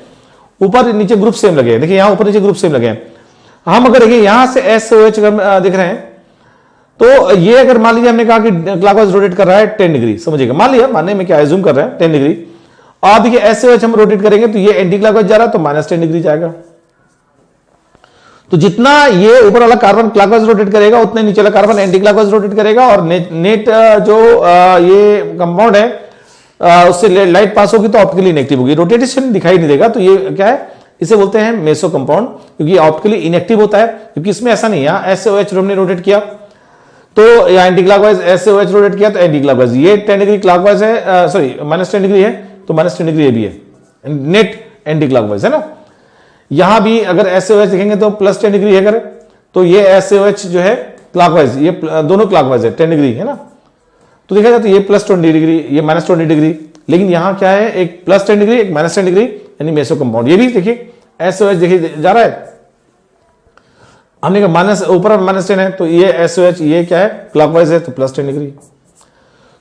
ऊपर नीचे ग्रुप सेम लगे हैं, देखिए यहां ऊपर नीचे ग्रुप सेम लगे हैं। हम अगर देखिए यहां से SOH दिख रहे हैं, तो ये अगर मान लीजिए हमने कहा कि क्लॉकवाइज रोटेट कर रहा है 10 डिग्री, समझिएगा, मान लिया, मानने में क्या एज्यूम कर रहे हैं 10 डिग्री, और देखिए SOH हम रोटेट करेंगे तो ये एंटी क्लॉकवाइज जा रहा है तो -10 डिग्री जाएगा। तो जितना ये ऊपर वाला कार्बन क्लॉकवाइज रोटेट करेगा उतने नीचे वाला कार्बन एंटी क्लॉकवाइज रोटेट करेगा, और नेट जो ये कंपाउंड है उससे लाइट पास होगी तो ऑप्टिकली इनएक्टिव होगी, रोटेशन दिखाई नहीं देगा। तो ये क्या है, इसे बोलते हैं मेसो कंपाउंड, क्योंकि ऑप्टिकली इनएक्टिव होता है। क्योंकि इसमें ऐसा नहीं है, SOH हमने रोटेट किया तो या एंटी क्लॉकवाइज, SOH रोटेट किया तो एंटी क्लॉकवाइज, ये 10 डिग्री क्लॉकवाइज है, सॉरी -10 डिग्री है तो -10 डिग्री ये भी है, नेट एंटी क्लॉकवाइज है ना। यहां भी अगर SOH देखेंगे तो +10 डिग्री है, अगर तो ये SOH जो है क्लॉकवाइज, ये दोनों क्लॉकवाइज है 10 डिग्री है ना। तो देखा जाए तो ये +20 डिग्री, ये -20 डिग्री। लेकिन यहां क्या है, एक +10 डिग्री, एक -10 डिग्री, यानी मेसो कंपाउंड। ये भी देखिए SOH देखिए जा रहा है, हमने कहा माइनस ऊपर -10 है तो ये SOH ये क्या है, क्लॉकवाइज है तो +10 डिग्री।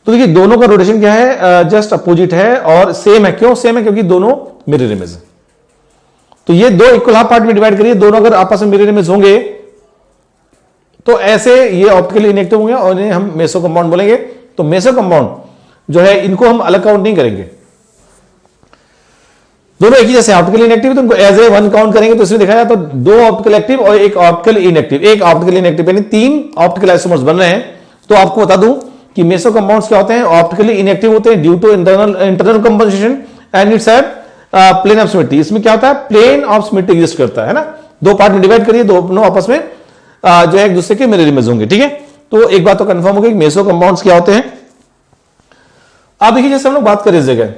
तो देखिए दोनों का रोटेशन क्या है, जस्ट अपोजिट है और सेम है। क्यों सेम है, क्योंकि दोनों मिरर इमेज है। तो ये दो इक्वल हाफ पार्ट में डिवाइड करिए, दोनों अगर आपस में मिरर इमेज होंगे तो ऐसे ये ऑप्टिकली इनएक्टिव होंगे और इन्हें हम मेसो कंपाउंड बोलेंगे। तो मेसो कंपाउंड जो है इनको हम अलग काउंट नहीं करेंगे, दोनों एक ही जैसे ऑप्टिकली इनएक्टिव, तो उनको एज ए वन काउंट करेंगे। तो इसमें देखा जाए तो दो ऑप्टिकल एक्टिव और एक ऑप्टिकल इनएक्टिव, एक ऑप्टिकल इनएक्टिव, यानी 3 ऑप्टिकल आइसोमर्स बन रहे हैं। तो आपको बता दूं कि मेसो कंपाउंड्स क्या होते हैं, ऑप्टिकली इनएक्टिव होते हैं due to internal composition and its have plane of symmetry. इसमें क्या होता है, प्लेन ऑफ सिमेट्री एग्जिस्ट करता है ना। दो पार्ट में डिवाइड करिए, दोनों आपस में जो है एक दूसरे के मिरर इमेज होंगे, ठीक है। तो एक बात तो कंफर्म हो गई, मेसो कंपाउंड्स क्या होते हैं। अब देखिए जैसे हम लोग बात करें इस जगह,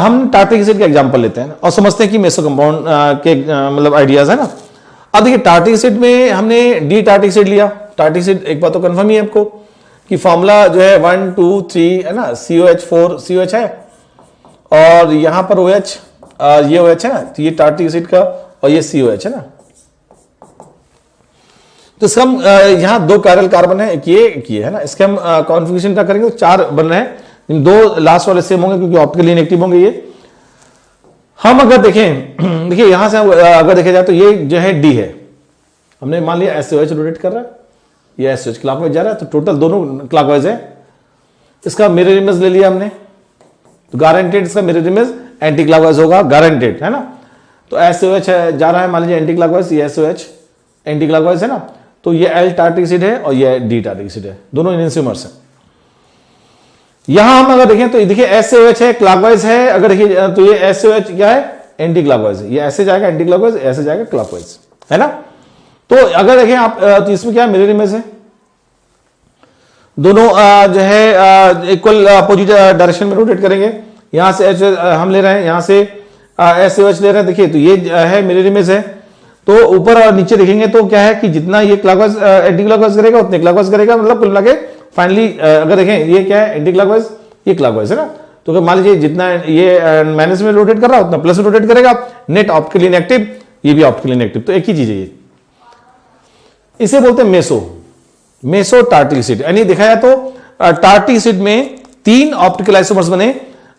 हम टार्ट्रिक एसिड का एग्जांपल लेते हैं और समझते हैं कि मेसो कंपाउंड के मतलब आइडियाज है ना। अब देखिए टार्ट्रिक एसिड में हमने डी टार्ट्रिक एसिड लिया। टार्ट्रिक एसिड एक बात तो कंफर्म ही है आपको कि फॉर्मूला जो है 1 2 3 है ना, COH4 COH है और यहां पर OH, ये OH है ना, तो ये टार्ट्रिक एसिड का और ये COH है ना। तो इसका हम यहां दो कायरल कार्बन है, एक ये है ना, इसके हम कॉन्फ़िगरेशन क्या करेंगे तो 4 बन रहे हैं, दो लास्ट वाले सेम होंगे क्योंकि ऑप्टिकली इनएक्टिव होंगे ये। हम अगर देखें, देखिए यहां से अगर देखा जाए तो ये जो है D है, हमने मान लिया SOH रोटेट कर रहा है, ये SOH क्लॉकवाइज जा रहा है, तो टोटल दोनों क्लॉकवाइज है। इसका मिरर इमेज ले लिया हमने, तो गारंटेड इसका मिरर इमेज एंटी क्लॉकवाइज होगा, गारंटेड है ना। तो SOH जा रहा है मान लीजिए एंटी क्लॉकवाइज, ये SOH एंटी क्लॉकवाइज है ना। तो ये L टार्ट्रिक एसिड है और ये D टार्ट्रिक एसिड है, दोनों इनएंसिमर्स हैं। यहां हम अगर देखें तो देखिए SOH है क्लॉकवाइज है, अगर देखिए तो ये SOH क्या है, एंटी क्लॉकवाइज है, ये ऐसे जाएगा एंटी क्लॉकवाइज, ऐसे जाएगा क्लॉकवाइज है ना। तो अगर देखें आप तो इसमें क्या मिरर इमेज है, दोनों जो है इक्वल अपोजिट डायरेक्शन में रोटेट करेंगे। यहां से हम ले रहे हैं, यहां से SOH ले रहे हैं, देखिए तो ये है मिरर इमेज है। तो ऊपर और नीचे देखेंगे तो क्या है कि जितना ये क्लॉकवाइज एंटी क्लॉकवाइज करेगा उतने क्लॉकवाइज करेगा, मतलब कुल मिला के फाइनली अगर देखें ये क्या है एंटी क्लॉकवाइज, ये क्लॉकवाइज है ना। तो अगर मान लीजिए जितना ये माइनस में रोटेट कर रहा है उतना प्लस में रोटेट करेगा, नेट ऑप्टिकली इनएक्टिव, ये भी ऑप्टिकली इनएक्टिव, तो एक ही चीज है ये। इसे बोलते हैं मेसो टार्टिक एसिड। यानी देखा जाए तो टार्टिक एसिड में 3 ऑप्टिकल आइसोमर्स बने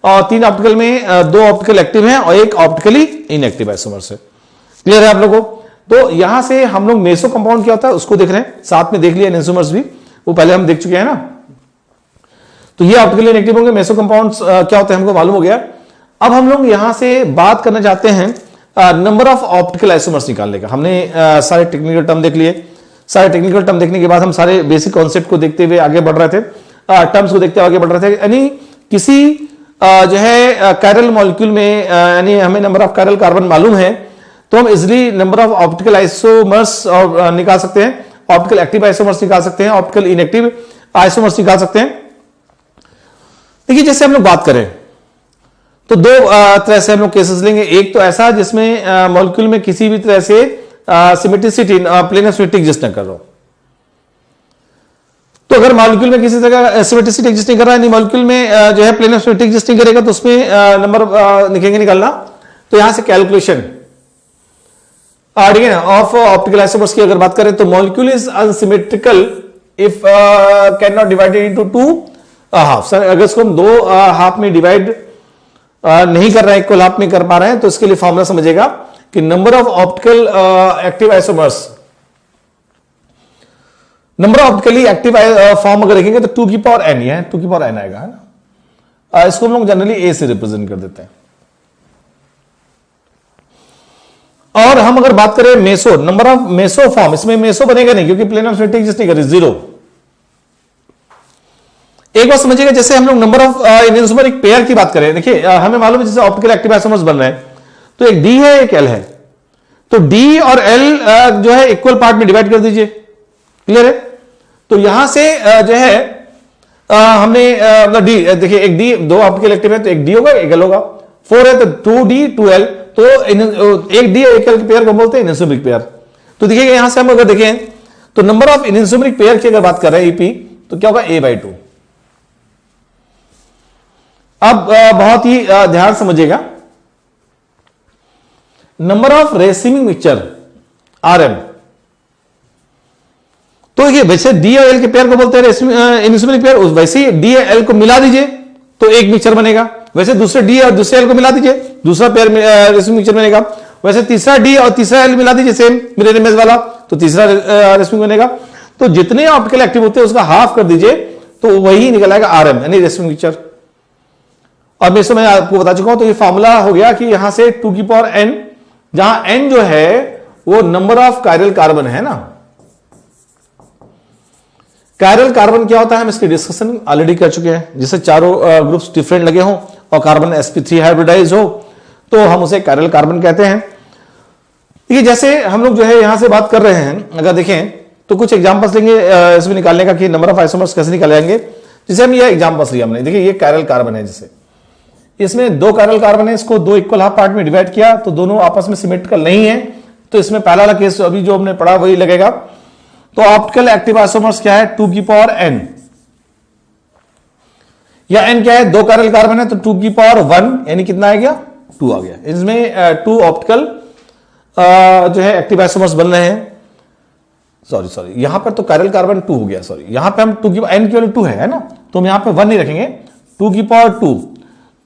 और 3 ऑप्टिकल में 2 ऑप्टिकल एक्टिव हैं और 1 ऑप्टिकली इनएक्टिव आइसोमर्स है। क्लियर है आप लोगों को? तो यहां से हम लोग मेसो कंपाउंड क्या होता है उसको देख रहे हैं, साथ में देख लिया एनेंसोमर्स भी, वो पहले हम देख चुके हैं ना। तो ये ऑप्टिकली इनएक्टिव होंगे, मेसो कंपाउंड्स क्या होते हैं हमको मालूम हो गया। अब हम लोग यहां से बात करना चाहते हैं नंबर ऑफ ऑप्टिकल आइसोमर्स निकालने का। हमने सारे टेक्निकल टर्म देख लिए, सारे टेक्निकल टर्म देखने के बाद हम सारे बेसिक कॉन्सेप्ट को देखते हुए आगे बढ़ रहे थे, टर्म्स को देखते हुए आगे बढ़ रहे थे। यानी किसी जो है कायरल मॉलिक्यूल में यानी हमें नंबर ऑफ कायरल कार्बन मालूम है तो हम easily number of optical isomers निकाल सकते हैं, ऑप्टिकल एक्टिव आइसोमर्स निकाल सकते हैं, ऑप्टिकल इनएक्टिव आइसोमर्स निकाल सकते हैं। देखिए जैसे हम लोग बात करें तो 2 तरह से हम लोग केसेस लेंगे। एक तो ऐसा जिसमें मॉलिक्यूल में किसी भी तरह से symmetricity plane of symmetry exist न कर रहा हो। तो अगर मॉलिक्यूल में किसी तरह का सिमेट्रिसिटी एग्जिस्ट नहीं कर रहा है, मॉलिक्यूल में जो है प्लेन ऑफ सिमेट्री एग्जिस्ट नहीं करेगा तो उसमें नंबर लिखेंगे निकालना। तो यहां से कैलकुलेशन ठीक है ना ऑफ ऑप्टिकल आइसोमर्स की अगर बात करें तो molecule is unsymmetrical if can not divided into 2 half. अगर इसको हम 2 हाफ में डिवाइड नहीं कर रहे हैं, इक्वल हाफ में कर पा रहे हैं, तो इसके लिए फॉर्मूला समझेगा कि number of optical active isomers, number of optically active form अगर देखेंगे तो 2 की पावर n, ये 2 की पावर n आएगा, है ना। इसको हम लोग जनरली a से रिप्रेजेंट कर देते हैं। और हम अगर बात करें meso, number of meso form, इसमें मेसो बनेगा नहीं क्योंकि प्लेन ऑफ सिमेट्री एग्जिस्ट नहीं कर रही, 0। एक बात समझिएगा, जैसे हम लोग नंबर ऑफ एनेंसोमरिक पेयर की बात करें, देखिए हमें मालूम है जैसे ऑप्टिकल एक्टिव आइसोमर्स बन रहे हैं तो एक D है एक L है, तो D और L जो है इक्वल पार्ट में डिवाइड कर दीजिए। क्लियर है? तो यहां से जो है हमने D, देखिए एक D, 2 ऑप्टिकल एक्टिव है तो एक D होगा एक L होगा, 4 है तो 2D 2L, तो एक D एक L के पेयर को बोलते हैं एनेंसोमरिक पेयर। तो देखिएगा यहां से हम अगर देखें तो नंबर ऑफ एनेंसोमरिक पेयर की अगर बात कर रहे हैं EP तो क्या होगा A/2। अब बहुत ही ध्यान समझिएगा, नंबर ऑफ रेसिमिंग मिक्सचर RM, तो ये वैसे D और L के पेयर को बोलते हैं एनेंसोमरिक पेयर, वैसे ही D और L को मिला दीजिए तो एक मिक्सचर बनेगा, वैसे दूसरे D और दूसरे L को मिला दीजिए दूसरा पेयर रेसिमिंग मिक्सचर बनेगा, वैसे तीसरा D और तीसरा L मिला दीजिए सेम मिरर इमेज वाला तो तीसरा रेसिमिंग बनेगा। तो जितने ऑप्टिकल एक्टिव होते हैं उसका हाफ कर दीजिए तो वही निकल आएगा RM यानी रेसिमिंग मिक्सचर। और मैं इसमें आपको बता चुका हूं, तो ये फॉर्मूला हो गया कि यहां से 2 की पावर n, जहां n जो है वो नंबर ऑफ कायरल कार्बन है ना। कायरल कार्बन क्या होता है हम इसकी डिस्कशन ऑलरेडी कर चुके हैं, जिससे चारों ग्रुप्स डिफरेंट लगे हों और कार्बन sp3 हाइब्रिडाइज हो तो हम उसे कायरल कार्बन कहते हैं। ये जैसे हम लोग जो है यहां से बात कर रहे हैं, अगर देखें तो कुछ एग्जांपल्स लेंगे इसमें निकालने का कि नंबर ऑफ आइसोमर्स कैसे निकालेंगे। जैसे हम ये एग्जांपल्स लिया हमने, देखिए ये कायरल कार्बन है, जैसे इसमें 2 कायरल कार्बन है, इसको 2 इक्वल हाफ पार्ट में डिवाइड किया तो दोनों आपस में सिमेट्रिकल नहीं है, तो इसमें पहला वाला केस अभी जो हमने पढ़ा वही लगेगा। तो ऑप्टिकल एक्टिव आइसोमर्स क्या है 2 की पावर n, या n क्या है 2 कायरल कार्बन है तो 2 की पावर 1 यानी कितना आ गया 2 आ गया। इसमें 2 ऑप्टिकल जो है एक्टिव आइसोमर्स बन रहे हैं। सॉरी यहां पर तो कायरल कार्बन 2 हो गया, सॉरी यहां पे हम 2 की n की वैल्यू 2 है ना, तो हम यहां पे 1 नहीं रखेंगे, 2 की पावर 2,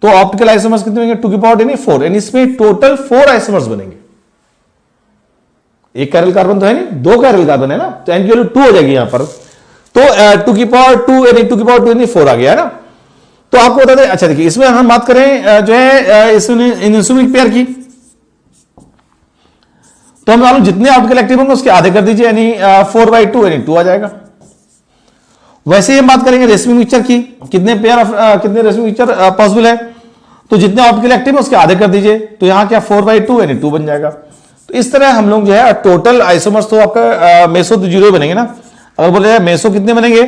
तो ऑप्टिकल आइसोमर्स कितने बनेंगे 2 की पावर यानी 4, यानी इसमें टोटल 4 आइसोमर्स बनेंगे। एक कायरल कार्बन तो है नहीं, 2 कायरल कार्बन है ना, तो n की वैल्यू 2 हो जाएगी यहां पर, तो 2 की पावर 2 यानी 2 की पावर 2 यानी 4 आ गया है ना। तो आपको बता दें, अच्छा देखिए इसमें हम बात करें जो है इसमें एनेंसोमरिक पेयर की, तो हम मालूम जितने ऑप्टिकल एक्टिव होंगे उसके आधे कर दीजिए यानी 4/2 यानी 2 आ जाएगा। वैसे ही हम बात करेंगे रेसिमिंग मिक्सचर की, कितने पेयर कितने रेसिमिंग मिक्सचर पॉसिबल है, तो जितने ऑप्टिकल एक्टिव है उसके आधे कर दीजिए, तो यहां क्या 4/2 यानी 2 बन जाएगा। तो इस तरह हम लोग जो है टोटल आइसोमर्स तो आपका मेसो तो 0 बनेंगे ना। अगर बोले मेसो कितने बनेंगे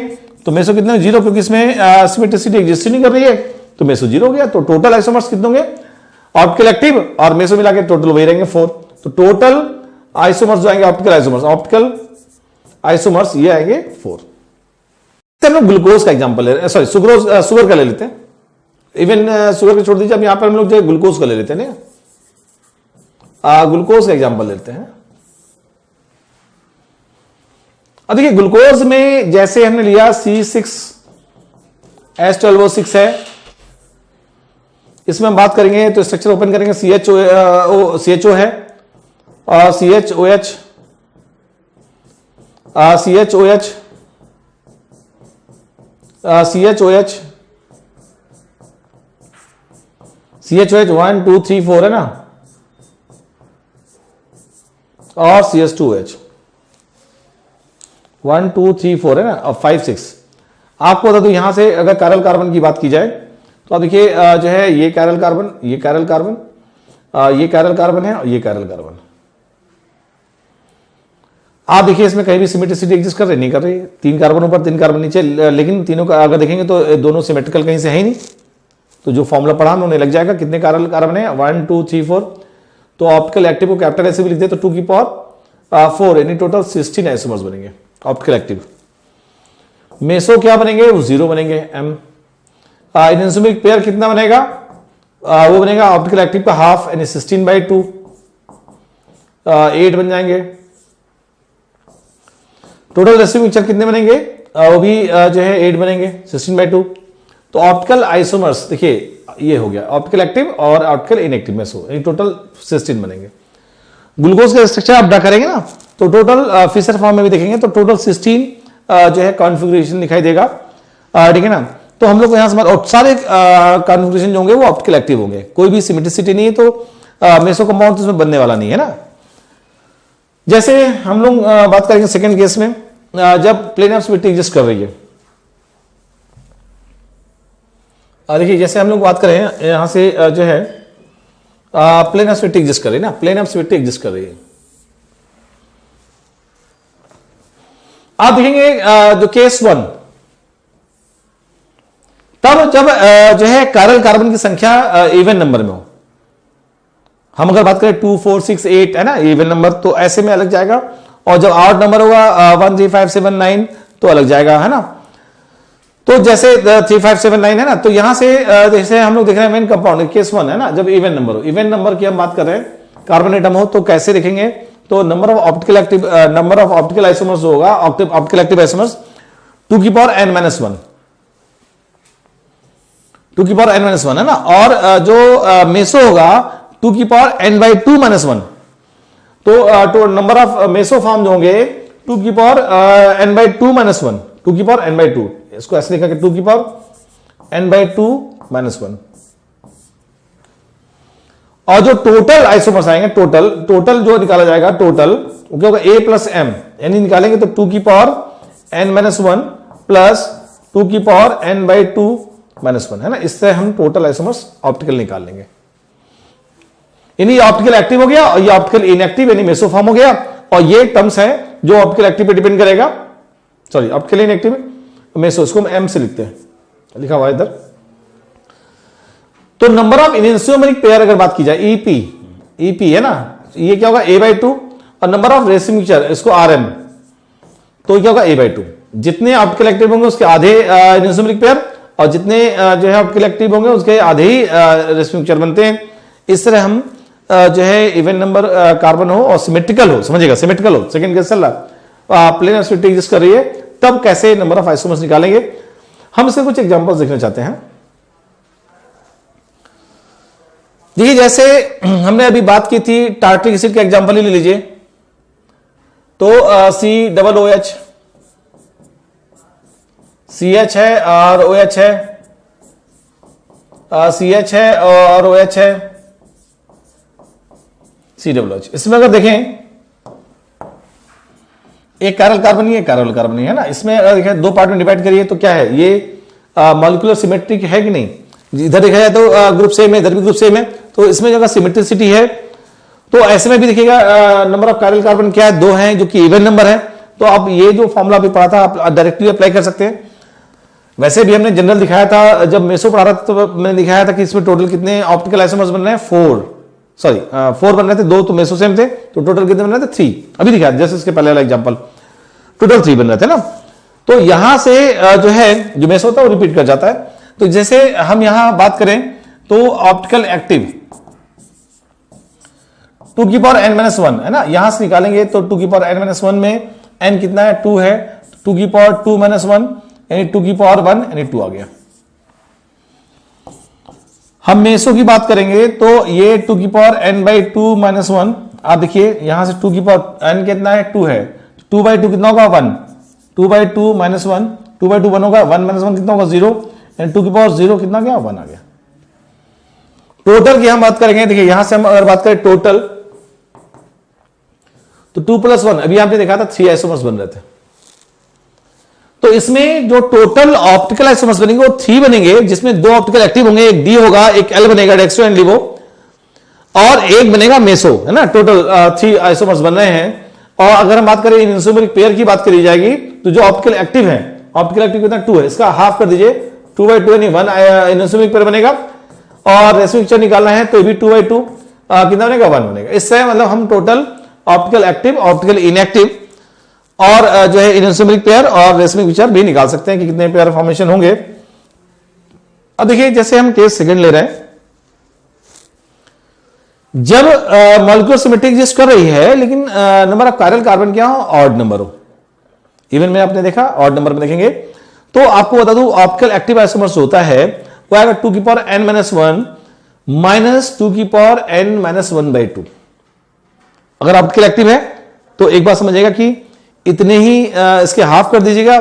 तो मेसो कितने 0, क्योंकि इसमें सिमेट्रिसिटी एग्जिस्ट नहीं कर रही है तो मेसो 0 हो गया। तो टोटल आइसोमर्स कितने होंगे ऑप्टिकल एक्टिव और मेसो मिला के टोटल वही रहेंगे 4। तो टोटल आइसोमर्स जो आएंगे ऑप्टिकल आइसोमर्स ये आएंगे 4। हम लोग ग्लूकोज का एग्जांपल ले रहे हैं, सॉरी सुगर का ले लेते हैं। इवन शुगर को छोड़ दीजिए, अब यहां पर हम लोग जो ग्लूकोज का ले लेते हैं ना, ग्लूकोज का एग्जांपल लेते हैं। अब देखिए ग्लूकोज में जैसे हमने लिया C6H12O6 है, इसमें हम बात करेंगे तो स्ट्रक्चर ओपन करेंगे, CHO है और CHOH, CHOH 1 2 3 4 है ना, और CH2OH 1 2 3 4 है ना, और 5 6। आपको बता दूं यहां से अगर कैरल कार्बन की बात की जाए तो आप देखिए जो है ये कैरल कार्बन, ये कैरल कार्बन, ये कैरल कार्बन है और ये कैरल कार्बन। आप देखिए इसमें कहीं भी सिमेट्रिसिटी एग्जिस्ट कर रही नहीं कर रही, 3 कार्बन ऊपर 3 कार्बन नीचे, लेकिन तीनों का अगर देखेंगे तो दोनों सिमेट्रिकल कहीं से है ही नहीं। तो जो फॉर्मूला पढ़ा उन्हें लग जाएगा कितने कैरल कार्बन है, 1 2 3 4। तो ऑप्टिकल एक्टिव को कैपिटल ऐसे भी लिख दे तो 2 की पावर 4, यानी टोटल 16 आइसोमर्स बनेंगे ऑप्टिकल एक्टिव। मेसो क्या बनेंगे, वो 0 बनेंगे M। इनसुमिक पेयर कितना बनेगा, वो बनेगा ऑप्टिकल एक्टिव का हाफ, यानी 16/2, 8 बन जाएंगे। टोटल रेसिड्यू मिक्सचर कितने बनेंगे, वो भी जो है 8 बनेंगे, 16/2। तो ऑप्टिकल आइसोमर्स देखिए ये हो गया ऑप्टिकल एक्टिव और ऑप्टिकल इनएक्टिव मेसो, यानी टोटल 16 बनेंगे। ग्लूकोज का स्ट्रक्चर आप ड्रा करेंगे ना तो टोटल फिशर फॉर्म में भी देखेंगे तो टोटल 16 जो है कॉन्फ़िगरेशन दिखाई देगा, ठीक है ना। तो हम लोग यहां से और सारे कॉन्फ़िगरेशन जो होंगे वो ऑप्टिकल एक्टिव होंगे, कोई भी सिमेट्रिसिटी नहीं है, तो मेसो कंपाउंड इसमें बनने वाला नहीं है ना। जैसे हम लोग बात करेंगे सेकंड केस में, जब प्लेन ऑफ सिमेट्री एग्जिस्ट कर रही है। देखिए जैसे हम लोग बात करें यहां से जो है प्लेन ऑफ सिमेट्री एग्जिस्ट कर रही है ना, प्लेन ऑफ सिमेट्री एग्जिस्ट कर रही है। आप देखेंगे जो केस 1, तब जब जो है कैरल कार्बन की संख्या इवन नंबर में हो। हम अगर बात करें 2 4 6 8 है ना इवन नंबर, तो ऐसे में अलग जाएगा, और जब ऑड नंबर होगा 1 3 5 7 9 तो अलग जाएगा, है ना। तो जैसे 3 5 7 9 है ना, तो यहां से जैसे हम लोग देख रहे हैं मेन कंपाउंड केस 1 है ना, जब इवन नंबर हो, इवन नंबर की हम बात कर रहे हैं, कार्बन एटम हो, तो कैसे देखेंगे, तो number of optical active number of optical isomers होगा, ऑप्टिकल एक्टिव आइसोमर्स 2 की पावर n - 1, 2 की पावर n - 1 है ना। और जो मेसो होगा 2 की पावर n/2 - 1। तो नंबर ऑफ मेसो फॉर्म जो होंगे 2 की पावर n/2 - 1, 2 की पावर n/2, इसको ऐसे लिखा कि 2 की पावर n/2 - 1। और जो टोटल आइसोमर्स आएंगे, टोटल जो निकाला जाएगा, टोटल क्या होगा A + M, यानी निकालेंगे तो 2 की पावर n - 1 प्लस 2 की पावर n/2 - 1 है ना। इससे हम टोटल आइसोमर्स ऑप्टिकल निकाल लेंगे। यानी ऑप्टिकल एक्टिव हो गया और ये ऑप्टिकल इनएक्टिव यानी मेसोफॉर्म हो गया, और ये टर्म्स है जो ऑप्टिकल एक्टिव पे डिपेंड करेगा, सॉरी ऑप्टिकल इनएक्टिव मेसो, इसको हम M से लिखते हैं, लिखा हुआ इधर। तो नंबर ऑफ इनएंसियोमेरिक पेयर अगर बात की जाए EP है ना, ये क्या होगा A/2, और नंबर ऑफ रेसिड्यू मिक्सचर इसको RM, तो क्या होगा A/2। जितने ऑप्टिकल एक्टिव होंगे उसके आधे इनएंसियोमेरिक पेयर, और जितने जो है ऑप्टिकल एक्टिव होंगे उसके आधे ही रेसिड्यू मिक्सचर बनते हैं। इस तरह हम जो है इवन नंबर कार्बन हो और सिमेट्रिकल हो, समझिएगा सिमेट्रिकल हो, सेकंड केस चल रहा, प्लेन ऑफ सिमेट्री एग्जिस्ट कर रही है, तब कैसे नंबर ऑफ आइसोमर्स निकालेंगे। हम इसके कुछ एग्जांपल्स देखना चाहते हैं। देखिए जैसे हमने अभी बात की थी टार्ट्रिक एसिड का एग्जांपल ही ले लीजिए, तो COOH, CH है और OH है, CH है और OH है, COOH। इसमें अगर देखें एक कैरल कार्बन ही, एक कैरल कार्बन ही है ना। इसमें अगर देखें दो पार्ट में डिवाइड करिए तो क्या है, ये मॉलिक्यूलर सिमेट्रिक है कि नहीं। इधर देखा जाए तो ग्रुप सेम है, इधर भी ग्रुप सेम है, तो इसमें जो सिमेट्रिसिटी है, तो ऐसे में भी देखिएगा नंबर ऑफ कैरल कार्बन क्या है, 2 हैं, जो कि इवन नंबर है। तो आप ये जो फॉर्मूला अभी पढ़ा था आप डायरेक्टली अप्लाई कर सकते हैं। वैसे भी हमने जनरल दिखाया था, जब मेसो पढ़ा था तो मैंने दिखाया था कि इसमें टोटल कितने ऑप्टिकल आइसोमर्स बन रहे हैं, 4 बन रहे थे, 2 तो मेसो सेम थे, तो टोटल कितने बन रहे थे, 3। अभी दिखाया जैसे इसके पहले वाला एग्जांपल, टोटल 3 बन रहे थे ना। तो यहां से जो है जो मेसो होता है वो रिपीट कर जाता है। तो जैसे हम यहां बात करें तो ऑप्टिकल एक्टिव 2 की पावर n-1 है ना, यहां से निकालेंगे तो 2 की पावर n-1 में n कितना है, 2 है, 2 की पावर 2-1 यानी 2 की पावर 1 यानी 2 आ गया। हम मेसो की बात करेंगे तो ये 2 की पावर n/2-1, आप देखिए यहां से 2 की पावर n कितना है, 2 है, 2/2 कितना होगा 1, 2/2-1, 2/2 1 होगा, 1-1 कितना होगा 0, यानी 2 की पावर 0 कितना गया 1 आ गया। टोटल की हम बात करेंगे, देखिए यहां से हम अगर बात करें टोटल तो 2 + 1 अभी आपने देखा था 3 आइसोमर्स बन रहे थे, तो इसमें जो टोटल ऑप्टिकल आइसोमर्स बनेंगे वो 3 बनेंगे, जिसमें 2 ऑप्टिकल एक्टिव होंगे, एक डी होगा, एक एल बनेगा डेक्स्ट्रो एंड लिवो, और एक बनेगा मेसो, है ना। टोटल 3 आइसोमर्स बन रहे हैं। और अगर हम बात करें इनसोमेरिक पेयर की बात करी जाएगी तो जो ऑप्टिकल एक्टिव है, ऑप्टिकल एक्टिव कितना 2 है, इसका हाफ कर दीजिए, 2/2 यानी 1 इनसोमेरिक पेयर बनेगा, और रेसिमिक पिक्चर निकालना है तो ये भी 2/2 कितना बनेगा 1 बनेगा। इससे मतलब हम total optical active, optical inactive और जो है इनसोमेरिक पेयर और रेसिमिक पिक्चर भी निकाल सकते हैं कि कितने पेयर फॉर्मेशन होंगे। अब देखिए जैसे हम केस सेकंड ले रहे हैं, जब मॉलिक्यूलर सिमेट्री एग्जिस्ट कर रही है लेकिन नंबर ऑफ कायरल कार्बन क्या हो, ऑड नंबर हो, इवन में आपने देखा ऑड नंबर में देखेंगे, तो आपको बता दूं ऑप्टिकल एक्टिव आइसोमर्स होता है वो आएगा 2 की पावर n-1 माइनस 2 की पावर n-1/2। अगर ऑप्टिकल एक्टिव है तो एक बात समझिएगा कि इतने ही इसके हाफ कर दीजिएगा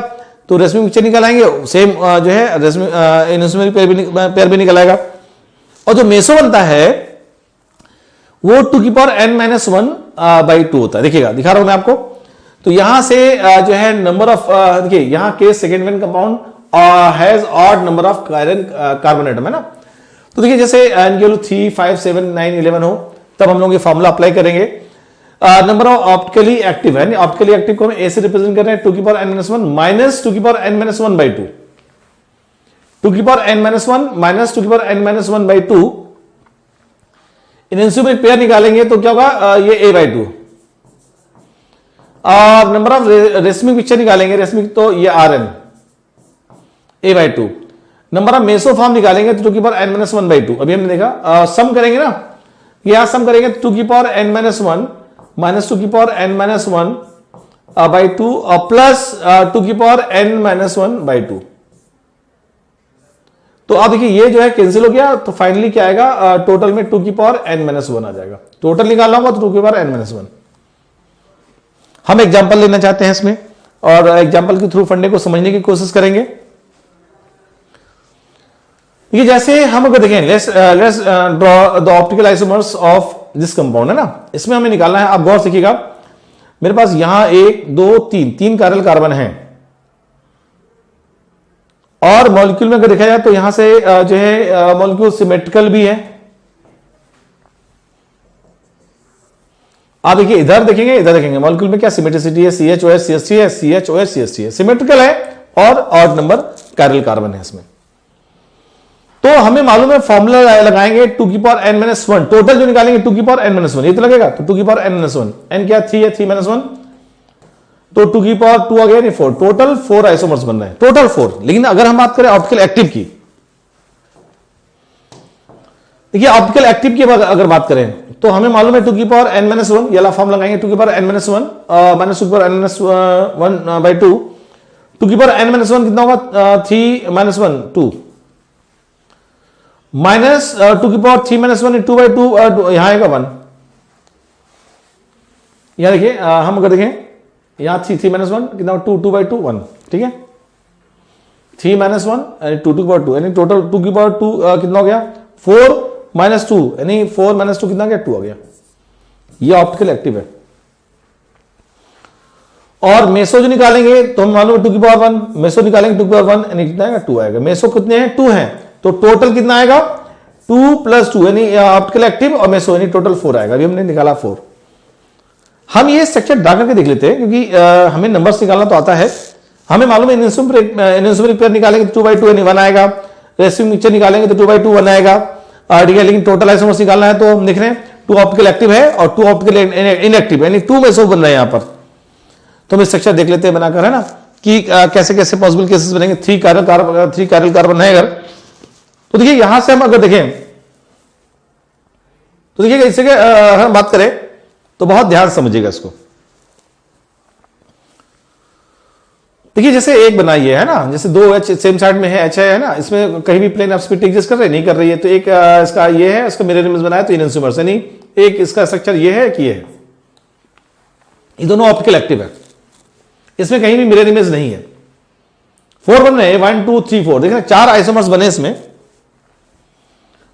तो रेसिमिक पिक्चर निकल आएंगे, सेम जो है इनसोमेरिक पेयर भी निकल आएगा। और जो मेसो बनता है वो 2 की पावर n-1/2 होता है। देखिएगा दिखा रहा हूं मैं आपको, तो यहां से जो है नंबर ऑफ, देखिए यहां के second one compound has odd number of carbon atom, है ना। तो देखिए जैसे n 3, 5, 7, 9, 11 हो तब हम लोग ये फॉर्मूला अप्लाई करेंगे। नंबर ऑफ ऑप्टिकली एक्टिव है, ऑप्टिकली एक्टिव को हम ए से रिप्रेजेंट कर रहे हैं 2 की पावर n-1 माइनस 2 की पावर n-1/2, 2 की पावर n-1 माइनस 2 की पावर n-1/2। इनसोमेरिक पेयर निकालेंगे तो क्या होगा, ये a/2, और नंबर ऑफ रेसिमिक पिक्चर निकालेंगे, रेसिमिक तो ये Rn a/2। Number of meso form निकालेंगे तो 2 की पावर n-1/2, अभी हमने देखा सम करेंगे ना, यहां सम करेंगे तो 2 की पावर n-1 माइनस 2 की पावर n-1/2 प्लस 2 की पावर n-1/2। तो आप देखिए ये जो है कैंसिल हो गया, तो फाइनली क्या आएगा, टोटल में 2 की पावर n-1 आ जाएगा। टोटल निकालना होगा तो 2 की पावर n-1। हम एग्जांपल लेना चाहते हैं इसमें, और एग्जांपल के थ्रू फंडे को समझने की कोशिश करेंगे। ये जैसे हम अगर देखें, let's draw the optical isomers of this compound, है ना, इसमें हमें निकालना है। आप गौर से देखिएगा, मेरे पास यहां 1, 2, 3 कायरल कार्बन है, और मॉलिक्यूल में अगर देखा जाए तो यहां से जो है मॉलिक्यूल सिमेट्रिकल भी है। आप देखिए इधर देखेंगे, इधर देखेंगे, मॉलिक्यूल में क्या सिमेट्रिसिटी है, CH-OH CH3 है, CH-OH CH3 है, सिमेट्रिकल है, और ऑड नंबर कायरल कार्बन है इसमें। तो हमें मालूम है, फॉर्मूला लगाएंगे 2 की पावर n-1, टोटल जो निकालेंगे 2 की पावर n-1, ये तो लगेगा, तो 2 की पावर n-1, n क्या 3 है, 3-1, तो 2 की पावर 2 आ गया, नहीं 4, टोटल 4 आइसोमर्स बन रहे हैं, टोटल 4। लेकिन अगर हम बात करें ऑप्टिकल एक्टिव की, देखिए ऑप्टिकल एक्टिव की अगर बात करें तो हमें मालूम है 2 की पावर n-1, ये वाला फॉर्म लगाएंगे, 2 की पावर n-1 माइनस 2 की पावर n-1/2, 2 की पावर n-1 कितना होगा, 3-1 2, माइनस 2 की पावर 3-1 2/2, यहां आएगा 1। यहां देखिए हम अगर देखें यहां 3-1 कितना 2/2 1, ठीक है, 3-1 यानी 2 की पावर 2, यानी टोटल 2 की पावर 2 कितना हो गया, 4 - 2 यानी 4 - 2 कितना गया, 2 आ गया। ये ऑप्टिकल एक्टिव है। और मेसो जो निकालेंगे तो हम मालूम 2 की पावर 1, मेसो निकालेंगे 2 की पावर 1 यानी कितना आएगा, 2 आएगा। मेसो कितने हैं, 2 हैं, तो टोटल कितना आएगा, 2 + 2 यानी ऑप्टिकल एक्टिव और मेसो यानी टोटल 4 आएगा। अभी हमने निकाला 4। हम ये स्ट्रक्चर ड्रा करके देख लेते हैं, क्योंकि हमें नंबर्स निकालना तो आता है। हमें मालूम है इनसोमेरिक पेयर निकालेंगे तो 2/2 यानी 1 आएगा, रेसिमिक पिक्चर निकालेंगे तो 2/2 1 आएगा, ठीक है। लेकिन टोटल आइसोमर्स निकालना है तो हम देख रहे हैं 2 ऑप्टिकल एक्टिव है और 2 ऑप्टिकल इनएक्टिव, यानी 2 मेसो बन रहे हैं यहां पर। तो हम स्ट्रक्चर देख लेते हैं बनाकर, है ना, कि कैसे कैसे पॉसिबल केसेस बनेंगे। 3 कायरल कार्बन है अगर, तो देखिए यहां से हम अगर देखें तो देखिएगा इससे अगर हम बात करें तो बहुत ध्यान समझिएगा इसको। देखिए जैसे एक बनाइए है ना, जैसे दो एच सेम साइड में है, एच है ना, इसमें कहीं भी प्लेन ऑफ एग्जिस्ट कर रहे नहीं कर रही है, तो एक इसका ये है, इसका मिरर इमेज बनाया तो इनएंसोमर्स है नहीं, एक इसका स्ट्रक्चर ये है कि ये है, ये दोनों ऑप्टिकल एक्टिव है, इसमें कहीं भी मिरर इमेज नहीं है। 4 बन रहे हैं, 1 2 3 4, देखिए 4 आइसोमर्स बने इसमें,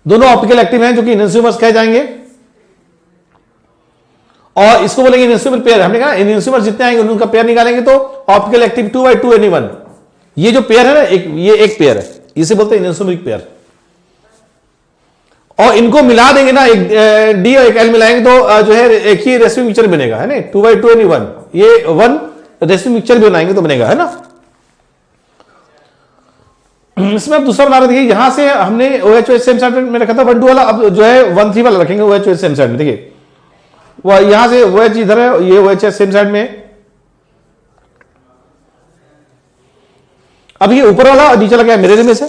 दोनों ऑप्टिकल एक्टिव हैं जो कि इनएंसोमर्स कहे जाएंगे, और इसको बोलेंगे इनएंसोमर पेयर। हमने कहा इनएंसोमर जितने आएंगे उनका पेयर निकालेंगे तो ऑप्टिकल एक्टिव 2/2 एनी वन, ये जो पेयर है ना, ये एक पेयर है, इसे बोलते हैं इनएंसोमरिक पेयर। और इनको मिला देंगे ना, एक डी और एक एल मिलाएंगे तो जो है एक ही रेसिड्यू मिक्सचर बनेगा, है ना, 2/2 एनी वन, ये 1 रेसिड्यू मिक्सचर भी बनाएंगे तो बनेगा, है ना। इसमें अब दूसरा बना रहे, देखिए यहां से हमने OH सेम साइड में रखा था 1 2 वाला, अब जो है 1 3 वाला रखेंगे OH सेम साइड में। देखिए वह यहां से OH इधर है, ये OH सेम साइड में, अब ये ऊपर वाला नीचे लगा है मिरर इमेज है,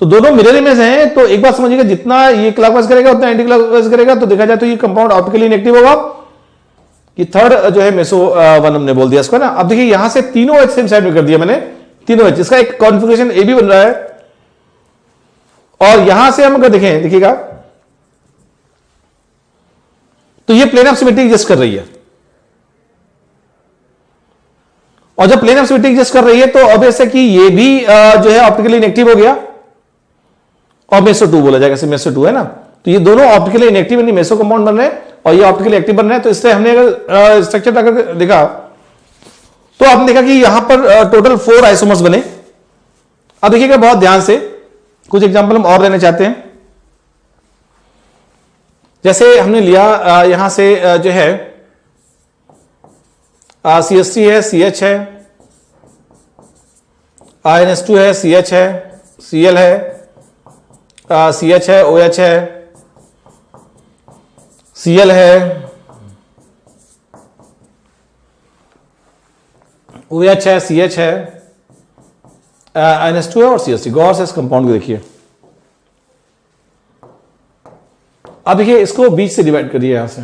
तो दोनों मिरर इमेज हैं। तो एक बात समझिएगा, जितना ये क्लॉकवाइज करेगा उतना एंटी क्लॉकवाइज करेगा, तो देखा जाए तो ये कंपाउंड ऑप्टिकली इनएक्टिव होगा। ये थर्ड जो है मेसो वन हमने बोल दिया इसको ना। अब देखिए यहां से तीनों एच सेम साइड में कर दिया मैंने, तीनों एच, इसका एक कॉन्फ़िगरेशन ए भी बन रहा है। और यहां से हम अगर देखें, देखिएगा तो ये प्लेन ऑफ सिमेट्री एग्जिस्ट कर रही है, और जब प्लेन ऑफ सिमेट्री एग्जिस्ट कर रही है तो ऑब्वियस है कि ये भी जो है ऑप्टिकली इनएक्टिव हो गया, और मेसो 2 बोला जाएगा, मेसो 2 है ना। तो ये दोनों ऑप्टिकली इनएक्टिव यानी मेसो कंपाउंड बन रहे हैं, और ये ऑप्टिकली एक्टिव बन रहे हैं। तो इससे हमने अगर स्ट्रक्चर अगर देखा तो आपने देखा कि यहां पर टोटल 4 आइसोमर्स बने। अब देखिएगा बहुत ध्यान से, कुछ एग्जांपल हम और लेना चाहते हैं। जैसे हमने लिया यहां से जो है CH3 है, CH है, NH2 है, CH है, Cl है, CH है, OH है, Cl है, OH है, CH है, NH2 है और CH3। गौर से इस कंपाउंड को देखिए। अब देखिए इसको बीच से डिवाइड करिए, यहां से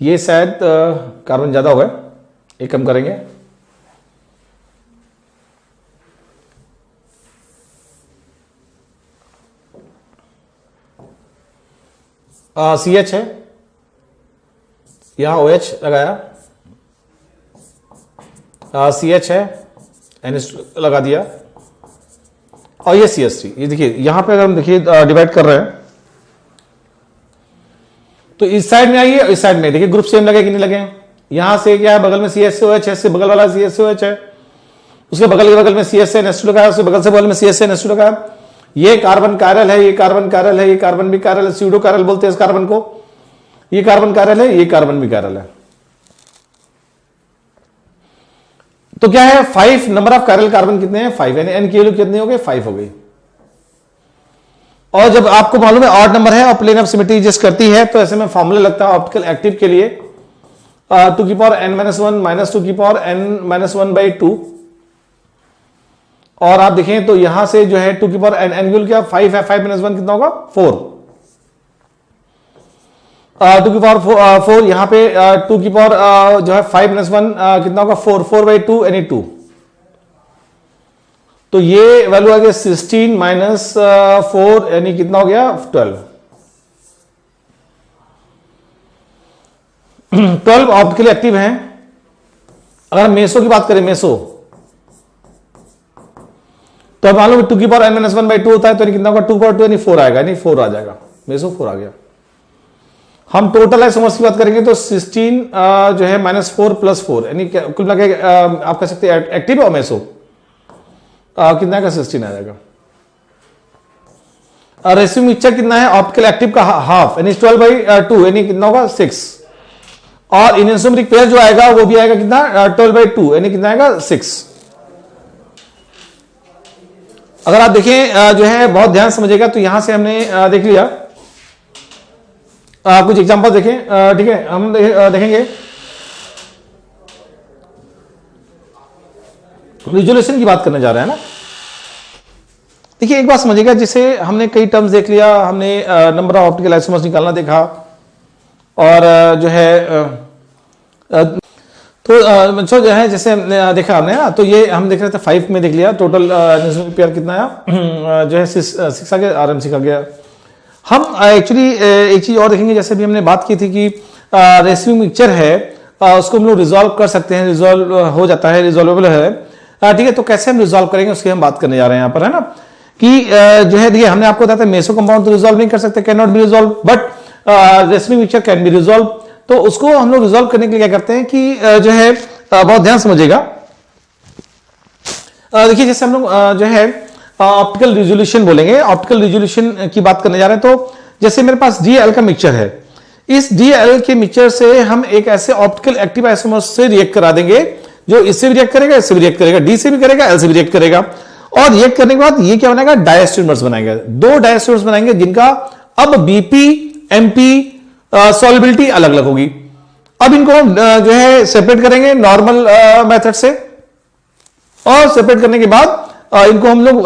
ये शायद कार्बन ज्यादा होगा, ये कम करेंगे। CH है, यहां OH लगाया, CH है, NH लगा दिया, और ये CH3। ये देखिए यहां पे अगर हम देखिए डिवाइड कर रहे हैं तो इस साइड में आइए, इस साइड में देखिए ग्रुप सेम लगे कि नहीं लगे। यहां से क्या है, बगल में CH से OH है, इससे बगल वाला CH से OH है, उसके बगल के बगल में CH से NH2 लगाया, उसके बगल से बगल में CH से NH2 लगाया। ये कार्बन कायरल है, ये कार्बन कायरल है, ये कार्बन भी कायरल है, स्यूडो कायरल बोलते हैं इस कार्बन को। ये कार्बन कायरल है, ये कार्बन भी कायरल है। तो क्या है, 5 नंबर ऑफ कायरल कार्बन कितने हैं, 5, यानी n की वैल्यू कितनी हो गई, 5 हो गई। और जब आपको मालूम है ऑड नंबर है और प्लेन ऑफ सिमेट्री एग्जिस्ट करती है, तो ऐसे में फॉर्मूला लगता है ऑप्टिकल एक्टिव के लिए 2 की पावर n-1 माइनस 2 की पावर n-1/2। और आप देखें तो यहां से जो है 2 की पावर n क्या 5 है, 5 - 1 कितना होगा 4। 2 की पावर 4 यहां पे 2 की पावर जो है 5 - 1 कितना होगा 4, 4/2 यानी 2। तो ये वैल्यू आ गया 16 माइनस 4 यानी कितना हो गया 12। 12 ऑप्टिकली एक्टिव हैं। अगर हम मेसो की बात करें, मेसो तो अब मालूम 2 की पावर n-1/2 होता है, तो कितना होगा 2/2 यानी 4 आएगा, यानी 4 आ जाएगा, मेसो 4 आ गया। हम टोटल आइसोमर्स की बात करेंगे तो 16 जो है -4 + 4 यानी कुल मिला के आप कह सकते हैं एक्टिव और मेसो कितना का 16 आ जाएगा। रेशियो मिक्सचर कितना है ऑप्टिकल एक्टिव का हाफ यानी 12/2 यानी कितना होगा 6। और इनएंसोमरिक पेयर जो आएगा वो भी आएगा कितना 12/2 यानी कितना आएगा 6। अगर आप देखें जो है बहुत ध्यान समझिएगा, तो यहां से हमने देख लिया कुछ एग्जांपल देखें, ठीक है। हम देखेंगे रिजोल्यूशन की बात करने जा रहे हैं ना। देखिए एक बात समझिएगा, जैसे हमने कई टर्म्स देख लिया, हमने नंबर ऑफ ऑप्टिकल आइसोमर्स निकालना देखा, और जो है तो जो है जैसे देखा हमने ना, तो ये हम देख रहे थे 5 में देख लिया टोटल पेयर कितना आया, जो है 6 आ गया, RMC का गया। हम एक्चुअली एक चीज और देखेंगे, जैसे भी हमने बात की थी कि रेसिप्यूक मिक्सचर है, उसको हम लोग रिजॉल्व कर सकते हैं, रिजॉल्व हो जाता है, रिजॉल्वेबल है, ठीक है। तो कैसे हम रिजॉल्व करेंगे उसकी हम बात करने जा रहे हैं यहाँ पर, है ना, कि जो है देखिए हमने आपको बताया था मेसो कंपाउंड तो रिजॉल्व नहीं कर सकते, can not be resolve, but racemic mixture can be resolve. तो उसको हम लोग रिजॉल्व करने के लिए क्या करते हैं कि जो है बहुत ध्यान समझिएगा। देखिए जैसे हम लोग जो है ऑप्टिकल रिजोल्यूशन बोलेंगे, ऑप्टिकल रिजोल्यूशन की बात करने जा रहे हैं। तो जैसे मेरे पास DL का मिक्सचर है, इस DL के मिक्सचर से हम एक ऐसे ऑप्टिकल एक्टिव आइसोमर्स से रिएक्ट करा देंगे जो इससे भी रिएक्ट करेगा, इससे भी रिएक्ट करेगा, D से भी करेगा, L से भी रिएक्ट करेगा, और रिएक्ट करने के बाद ये क्या बनाएगा, डायस्टेरियोमर्स बनाएंगे, 2 डायस्टेरियोमर्स बनाएंगे जिनका अब BP MP सॉल्युबिलिटी अलग अलग होगी। अब इनको जो है सेपरेट करेंगे नॉर्मल मेथड से, और सेपरेट करने के बाद इनको हम लोग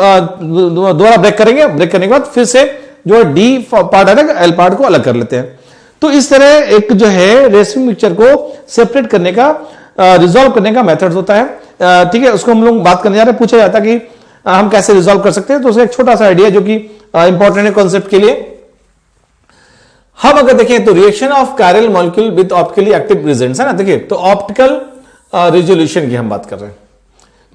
दोबारा ब्रेक करेंगे, ब्रेक करने के बाद फिर से जो D पार्ट है ना L पार्ट को अलग कर लेते हैं। तो इस तरह एक जो है रेसिप्यूक मिक्सचर को सेपरेट करने का, रिजॉल्व करने का मेथड होता है, ठीक है। उसको हम लोग बात करने जा रहे हैं, पूछा जाता है कि हम कैसे रिजॉल्व कर सकते हैं। तो उसका एक छोटा सा आइडिया जो कि इंपॉर्टेंट है कॉन्सेप्ट के लिए। हम अगर देखें तो reaction of chiral molecule with optically active reagents है ना, देखिए तो ऑप्टिकल रिजोल्यूशन की हम बात कर रहे हैं।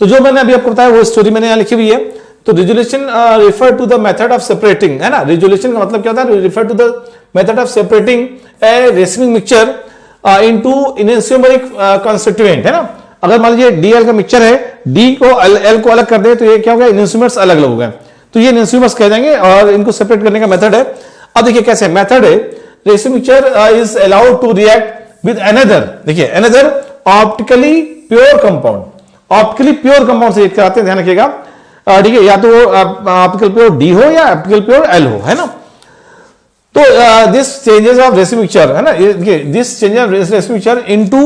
तो जो मैंने अभी आपको बताया वो स्टोरी मैंने यहां लिखी हुई है। तो resolution refer to the method of separating, है ना, रिजोल्यूशन का मतलब क्या होता है, refer to the method of separating a racemic mixture into enantiomeric constituent, है ना। अगर मान लीजिए DL का मिक्सचर है, D को L को अलग कर दे तो ये क्या होगा, इनेंसियोमर्स अलग अलग हो गए, तो ये इनेंसियोमर्स कह जाएंगे, और इनको सेपरेट करने का मेथड है। अब देखिए कैसे मेथड है, racemic mixture is allowed to react with another, देखिए another optically pure compound, optically pure compound से रिएक्ट कराते हैं, ध्यान रखिएगा, ठीक है, या तो ऑप्टिकल प्योर D हो या ऑप्टिकल प्योर L हो, है ना। तो this changes of racemic mixture, है ना, देखिए this changes of racemic mixture into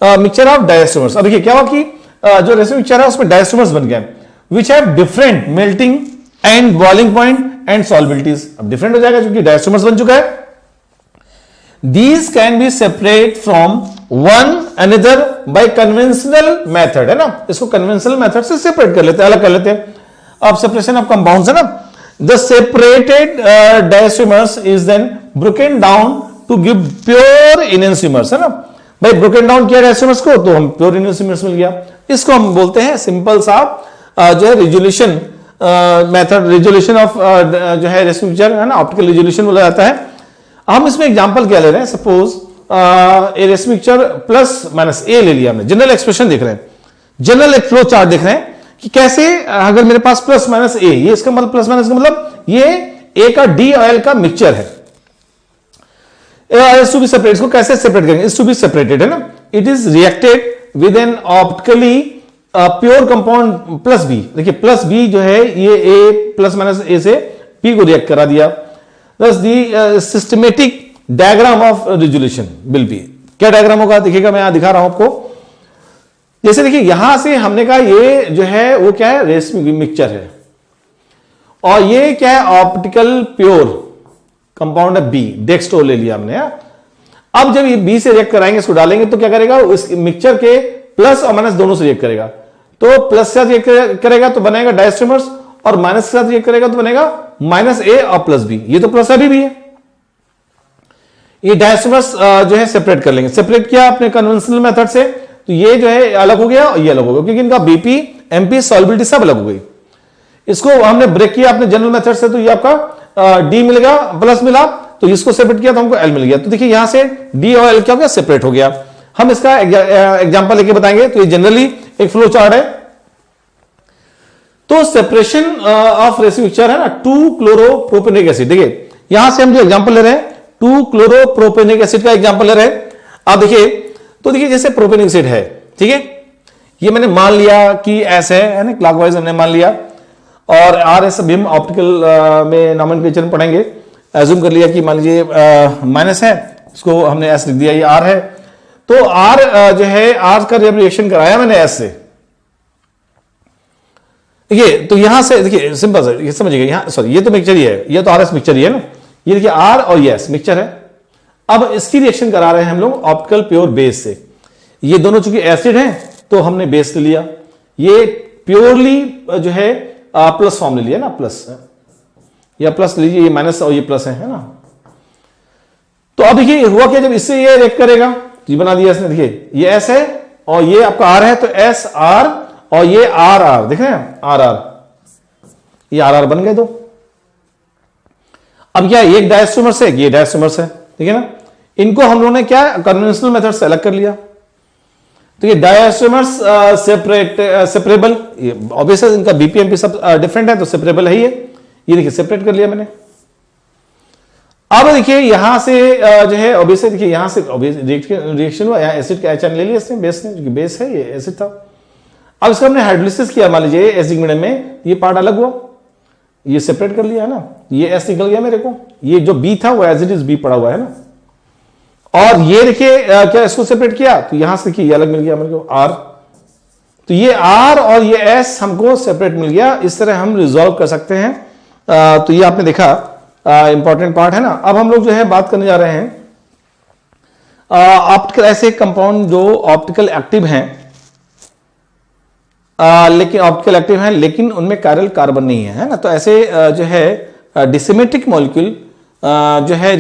mixture of diastereomers. अब देखिए क्या हुआ कि जो रेसिप्यूक मिक्सचर है उसमें डायस्टेरियोमर्स बन गए which have different melting and boiling point and solubilities. अब डिफरेंट हो जाएगा क्योंकि डायस्टेरियोमर्स बन चुका है। These can be separate from one another by conventional method, है ना, इसको कन्वेंशनल मेथड से सेपरेट कर लेते हैं, अलग कर लेते हैं। अब सेपरेशन ऑफ कंपाउंड्स है ना, the separated diastereomers is then broken down to give pure enantiomers, है ना। भाई ब्रोकन डाउन किया डायस्टेरियोमर्स को तो हम प्योर इनेंसियोमर्स मिल गया। इसको हम बोलते हैं सिंपल सा जो है रिजोल्यूशन मेथड, रिजोल्यूशन ऑफ जो है रेसिप्यूक मिक्सचर, है ना, ऑप्टिकल रिजोल्यूशन बोला जाता है। हम इसमें एग्जांपल क्या ले रहे हैं, सपोज ए रेसिप्यूक मिक्सचर प्लस माइनस ए ले लिया हमने, जनरल एक्सप्रेशन देख रहे हैं, जनरल एक फ्लो चार्ट देख रहे हैं कि कैसे अगर मेरे पास प्लस माइनस ए, ये इसका मतलब प्लस माइनस का मतलब ये ए का D और L का मिक्सचर है, इज टू बी सेपरेट, इसको कैसे सेपरेट करेंगे, इज टू बी सेपरेटेड, है ना, it is reacted with an optically pure compound plus B. देखिए प्लस बी जो है ये ए प्लस माइनस ए से पी को रिएक्ट करा दिया। Thus the systematic diagram of resolution will be, क्या डायग्राम होगा देखिएगा, मैं यहां दिखा रहा हूं आपको। जैसे देखिए यहां से हमने कहा ये जो है वो क्या है, रेसिप्यूक मिक्सचर है, और ये क्या है, ऑप्टिकल प्योर कंपाउंड है बी, डेक्सट्रो ले लिया हमने। अब जब ये बी से रिएक्ट कराएंगे, इसको डालेंगे तो क्या करेगा, उस मिक्सचर के प्लस और माइनस दोनों से रिएक्ट करेगा। तो प्लस से रिएक्ट करेगा तो बनेगा डायस्टेरियोमर्स, और माइनस के साथ रिएक्ट करेगा तो बनेगा माइनस ए और प्लस बी। ये तो प्लस अभी भी है, ये डायस्टेरियोमर्स जो है सेपरेट कर लेंगे। सेपरेट किया अपने कन्वेंशनल मेथड से, तो ये जो है अलग हो गया और ये अलग हो गया, क्योंकि इनका बीपी एमपी सॉल्युबिलिटी सब अलग हो गई। इसको हमने ब्रेक किया अपने जनरल मेथड से, तो ये आपका डी मिलेगा, प्लस मिला, तो इसको सेपरेट किया तो हमको एल मिल गया। तो देखिए यहां से डी और एल क्या हो गया, सेपरेट हो गया। हम इसका एग्जांपल लेके बताएंगे। तो ये जनरली एक फ्लो चार्ट है। तो सेपरेशन ऑफ रेसिप्यूक मिक्सचर है ना 2-क्लोरोप्रोपेनिक एसिड। देखिए यहां से हम जो एग्जांपल ले रहे हैं 2-क्लोरोप्रोपेनिक एसिड का एग्जांपल ले रहे हैं। आप देखिए, तो देखिए जैसे प्रोपेनिक एसिड है, ठीक है, ये मैंने मान लिया कि ऐसे है ना, क्लॉकवाइज हमने मान लिया, और आर एस भी हम ऑप्टिकल में नॉमेनक्लेचर में पढ़ेंगे। एज्यूम कर लिया कि मान लीजिए माइनस है, इसको हमने एस लिख दिया, ये आर है। तो आर जो है, आर का जब रिएक्शन कराया मैंने एस से, ये तो यहां से देखिए सिंपल सर, ये समझिए यहां सॉरी ये तो मिक्सचर ही है, ये तो आर एस मिक्सचर ही है ना, ये देखिए आर और ये एस मिक्सचर है। अब इसकी रिएक्शन करा रहे हैं हम लोग ऑप्टिकल प्योर बेस से। ये दोनों चूंकि एसिड हैं तो हमने बेस ले लिया, ये प्योरली जो है प्लस फॉर्म ले लिया ना, प्लस या प्लस लीजिए, ये माइनस और ये प्लस है ना। तो अब देखिए हुआ क्या, जब इससे ये रिएक्ट करेगा, ये बना दिया इसने, देखिए ये एस है और ये आपका आर है, तो एस आर और ये आर आर, देख रहे हैं आर आर, ये आर आर बन गए दो। अब क्या एक डायस्ट्रोमर से ये डायस्ट्रोमर से, ठीक है ना, इनको हम लोगों ने क्या कन्वेंशनल मेथड से अलग कर लिया। तो ये डायस्ट्रोमर्स सेपरेबल, ऑब्वियस है इनका बीपीएमपी सब डिफरेंट है तो सेपरेबल है ये देखिए सेपरेट कर लिया मैंने। अब देखिए यहां से जो है ऑब्वियसली देखिए यहां से रिएक्शन हुआ, यहां एसिड का एच ले लिया इसने, बेस ने, जो बेस है ये एसिड था। अब इसका हमने हाइड्रोलिसिस किया, मान लीजिए एसिडिक मीडियम में, ये पार्ट अलग हुआ, ये सेपरेट कर लिया है ना, ये एस निकल गया मेरे को, ये जो बी था वो एज इट इज बी पड़ा हुआ है ना। और ये देखिए क्या इसको सेपरेट किया, तो यहां से देखिए ये अलग मिल गया मेरे को आर, तो ये आर और ये एस हमको सेपरेट मिल गया। इस तरह हम रिजॉल्व कर सकते हैं। तो ये आपने देखा इंपॉर्टेंट पार्ट है ना। अब हम लोग जो है बात करने जा रहे हैं ऑप्टिकल ऐसे कंपाउंड जो ऑप्टिकल एक्टिव हैं, लेकिन ऑप्टिकल एक्टिव हैं लेकिन उनमें कायरल कार्बन नहीं है ना। तो ऐसे जो है डिसिमेट्रिक मॉलिक्यूल जो है